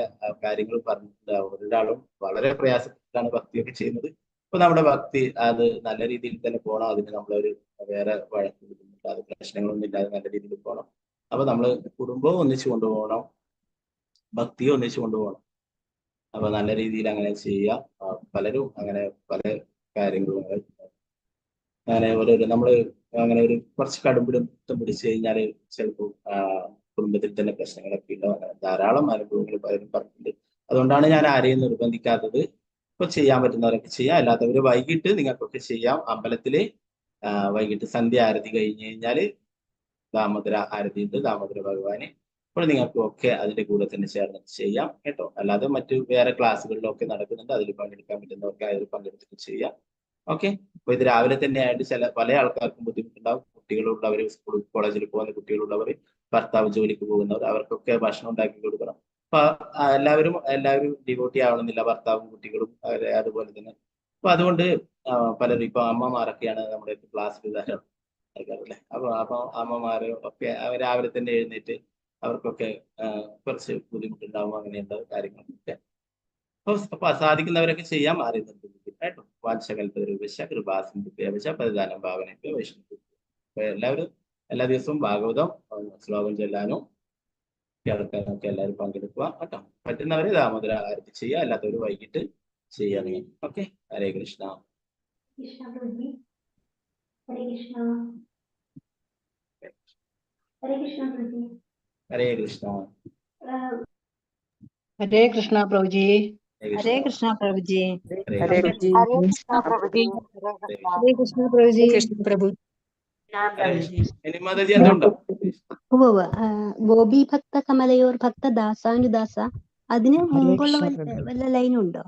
കാര്യങ്ങളും പറഞ്ഞിട്ടുണ്ട്. ഒരാളും വളരെ പ്രയാസപ്പെട്ടാണ് ഭക്തിയൊക്കെ ചെയ്യുന്നത്. അപ്പൊ നമ്മുടെ ഭക്തി അത് നല്ല രീതിയിൽ തന്നെ പോകണം. അതിന് നമ്മളൊരു വേറെ വഴക്കുണ്ട്, അത് പ്രശ്നങ്ങളൊന്നും ഇല്ലാതെ നല്ല രീതിയിൽ പോകണം. അപ്പൊ നമ്മള് കുടുംബവും ഒന്നിച്ചു കൊണ്ടുപോകണം, ഭക്തിയും ഒന്നിച്ചു കൊണ്ടുപോകണം. അപ്പൊ നല്ല രീതിയിൽ അങ്ങനെ ചെയ്യുക. പലരും അങ്ങനെ പല കാര്യങ്ങളും അങ്ങനെ ഓരോരോ നമ്മള് അങ്ങനെ ഒരു കുറച്ച് കടുംപിടുത്തം പിടിച്ചു കഴിഞ്ഞാൽ ചിലപ്പോൾ കുടുംബത്തിൽ തന്നെ പ്രശ്നങ്ങളൊക്കെ ഉണ്ടാവും. അങ്ങനെ ധാരാളം അനുഭവങ്ങൾ പലരും പറഞ്ഞിട്ടുണ്ട്. അതുകൊണ്ടാണ് ഞാൻ ആരെയും നിർബന്ധിക്കാത്തത്. ഇപ്പൊ ചെയ്യാൻ പറ്റുന്നവരൊക്കെ ചെയ്യാം, അല്ലാത്തവര് വൈകിട്ട് നിങ്ങൾക്കൊക്കെ ചെയ്യാം. അമ്പലത്തില് വൈകിട്ട് സന്ധ്യ ആരതി കഴിഞ്ഞ് കഴിഞ്ഞാല് ദാമോദര ആരതി ഉണ്ട്, ദാമോദര ഭഗവാന്. അപ്പോൾ നിങ്ങൾക്ക് ഒക്കെ അതിന്റെ കൂടെ തന്നെ ചേർന്ന് ചെയ്യാം കേട്ടോ. അല്ലാതെ മറ്റു വേറെ ക്ലാസ്സുകളിലൊക്കെ നടക്കുന്നുണ്ട്, അതിൽ പങ്കെടുക്കാൻ പറ്റുന്നവർക്ക് അതിൽ പങ്കെടുത്തിട്ട് ചെയ്യാം. ഓക്കെ. അപ്പൊ ഇത് രാവിലെ തന്നെ ആയിട്ട് പല ആൾക്കാർക്കും ബുദ്ധിമുട്ടുണ്ടാവും. കുട്ടികളുള്ളവർ, സ്കൂൾ കോളേജിൽ പോകുന്ന കുട്ടികളുള്ളവർ, ഭർത്താവ് ജോലിക്ക് പോകുന്നവർ, അവർക്കൊക്കെ ഭക്ഷണം ഉണ്ടാക്കി കൊടുക്കണം. അപ്പൊ എല്ലാവരും ഡിവോട്ടി ആവണമെന്നില്ല, ഭർത്താവും കുട്ടികളും അതുപോലെ തന്നെ. അപ്പൊ അതുകൊണ്ട് പലരും ഇപ്പൊ അമ്മമാരൊക്കെയാണ് നമ്മുടെ ക്ലാസ്സിൽ ധാരാളം ആൾക്കാരല്ലേ. അപ്പൊ അമ്മമാര് ഒക്കെ രാവിലെ തന്നെ എഴുന്നേറ്റ് അവർക്കൊക്കെ കുറച്ച് ബുദ്ധിമുട്ടുണ്ടാവും. അങ്ങനെയുള്ള കാര്യങ്ങളൊക്കെ അപ്പൊ സാധിക്കുന്നവരൊക്കെ ചെയ്യാം. ആരെയും നിർബന്ധിക്കും കേട്ടോ. വാത്സകൽപതരൂപശ കൃപാസിന്ദുഭ്യവശ പ്രതിദാനം ഭാവനയ്ക്ക് വൈഷ്ണവ. അപ്പൊ എല്ലാവരും എല്ലാ ദിവസവും ഭാഗവതം ശ്ലോകം ചെല്ലാനും കേൾക്കാനൊക്കെ എല്ലാവരും പങ്കെടുക്കുക കേട്ടോ. പറ്റുന്നവര് ദാമോദര ആരതി ചെയ്യുക, അല്ലാത്തവര് വൈകിട്ട് ചെയ്യാൻ. ഓക്കെ. ഹരേ കൃഷ്ണ. ഹരേ കൃഷ്ണ. ഹരേ കൃഷ്ണ പ്രഭുജി. ഹരേ കൃഷ്ണ പ്രഭുജി. ഹരേ കൃഷ്ണ. ഹരേ കൃഷ്ണ പ്രഭുജി. ഹരേ കൃഷ്ണ പ്രഭുജി. കൃഷ്ണ പ്രഭു. ഇനി മാതാജി എന്തുണ്ടോ? ഗോപി ഭക്ത കമലയോർ ഭക്ത ദാസാനുദാസ, അതിന് മുമ്പുള്ള ഹരേ കൃഷ്ണ വല്ല ലൈനുണ്ടോ?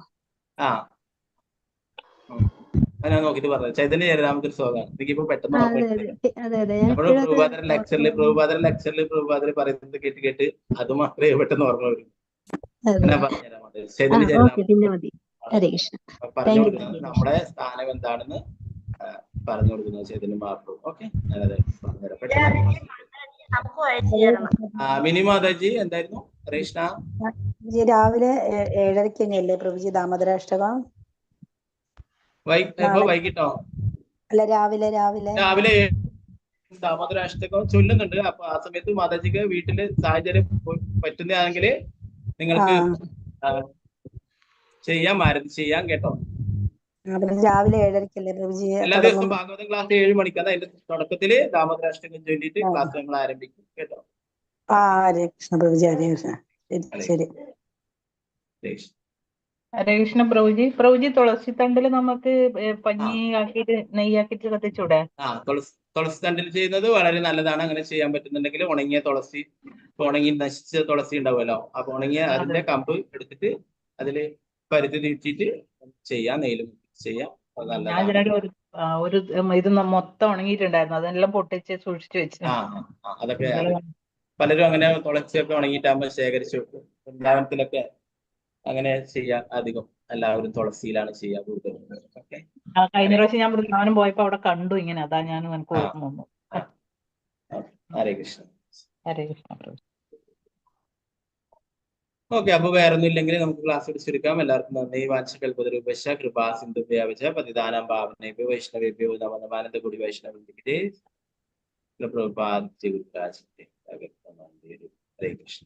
ഞാൻ നോക്കിട്ട് പറഞ്ഞു. ചൈതന്യ ജയരാമന്റെ ശ്ലോകമാണ്. എനിക്കിപ്പോ പെട്ടെന്ന് അതെ ഓർമ്മയില്ല. അതെ അതെ നമ്മള് പ്രഭുപാദര ലെക്ചറിൽ പ്രഭുപാദര പറയുന്നത് കേട്ട് അത് മാത്രമേ പെട്ടെന്ന് ഓർമ്മ വരും. ഞാൻ പറഞ്ഞുതരാം. ചൈതന്യ ജയരാമൻ ഹരേ കൃഷ്ണ. പറഞ്ഞു കൊടുക്കുന്നത് നമ്മുടെ സ്ഥാനം എന്താണെന്ന് പറഞ്ഞു കൊടുക്കുന്നത് ചൈതന്യ മഹാപ്രഭു. ഓക്കെ. ഞാനത് പറഞ്ഞുതരാം പെട്ടെന്ന്. മിനി മാതാജി എന്തായിരുന്നു? കൃഷ്ണ രാവിലെ 7:30 തന്നെയല്ലേ പ്രഭുജി ദാമോദരാഷ്ടകം? വൈകിട്ടോ? അല്ല, രാവിലെ ദാമോദരാഷ്ടകം ചൊല്ലുന്നുണ്ട്. അപ്പൊ ആ സമയത്ത് മാതാജിക്ക് വീട്ടില് സാഹചര്യം പറ്റുന്നതാണെങ്കിൽ നിങ്ങൾക്ക് ചെയ്യാം, ആരതി ചെയ്യാം കേട്ടോ. രാവിലെ 7:30 പ്രഭുജി. എല്ലാ ദിവസവും ഭാഗവതം ക്ലാസ് 7 മണിക്കാണ്. അതിന്റെ തുടക്കത്തില് ദാമോദരാഷ്ടകം ചൊല്ലിയിട്ട് ക്ലാസ് ഞങ്ങൾ ആരംഭിക്കും കേട്ടോ. ഹരേ കൃഷ്ണ പ്രഭുജി. ഹരേ കൃഷ്ണ. ശരി. ഹരേ കൃഷ്ണ പ്രഭുജി. പ്രഭുജി, തുളസി തണ്ടില് നമുക്ക് പഞ്ഞി ആക്കിയിട്ട് നെയ്യാക്കിയിട്ട് കത്തിച്ചൂടെ? തുളസി തണ്ടിൽ ചെയ്യുന്നത് വളരെ നല്ലതാണ്. അങ്ങനെ ചെയ്യാൻ പറ്റുന്നുണ്ടെങ്കിൽ ഉണങ്ങിയ തുളസി, ഉണങ്ങി നശിച്ച തുളസി ഉണ്ടാവുമല്ലോ, അപ്പൊ ഉണങ്ങിയ അതിന്റെ കമ്പ് എടുത്തിട്ട് അതില് പരുത്തി തീറ്റിട്ട് ചെയ്യാം, നെയ്യിലും ചെയ്യാം. ഞാൻ ഇതിനൊരു ഇത് മൊത്തം ഉണങ്ങിയിട്ടുണ്ടായിരുന്നു, അതെല്ലാം പൊട്ടിച്ച് സൂക്ഷിച്ചു വെച്ചു. അതൊക്കെ പലരും അങ്ങനെ തുളസിയൊക്കെ ഉണങ്ങിയിട്ടാകുമ്പോൾ ശേഖരിച്ചു വെക്കും. വൃന്ദാവനത്തിലൊക്കെ അങ്ങനെ ചെയ്യാം. അധികം എല്ലാവരും തുളസിയിലാണ് ചെയ്യാൻ കൂടുതൽ. കഴിഞ്ഞ പ്രാവശ്യം ഞാൻ വൃന്ദാവനം പോയപ്പോ അവിടെ കണ്ടു ഇങ്ങനെ, അതാ ഞാൻ എനിക്ക് ഓർമ്മ വന്നു. ഹരേ കൃഷ്ണ. ഹരേ കൃഷ്ണ പ്രഭു. ഓക്കെ. അപ്പൊ വേറെ ഒന്നും ഇല്ലെങ്കിൽ നമുക്ക് ക്ലാസ് ചുരുക്കാം. എല്ലാവർക്കും നന്ദി. വാത്സകൽപതരൂപശ കൃപാസിന്ധുഭ്യവശ പതിദാനം ഭാവനേഭ്യോ വൈഷ്ണവേഭ്യോ നമനമാനന്ദ കൂടി വൈഷ്ണവ പ്രഭുപാദ്. ഹരേ കൃഷ്ണ.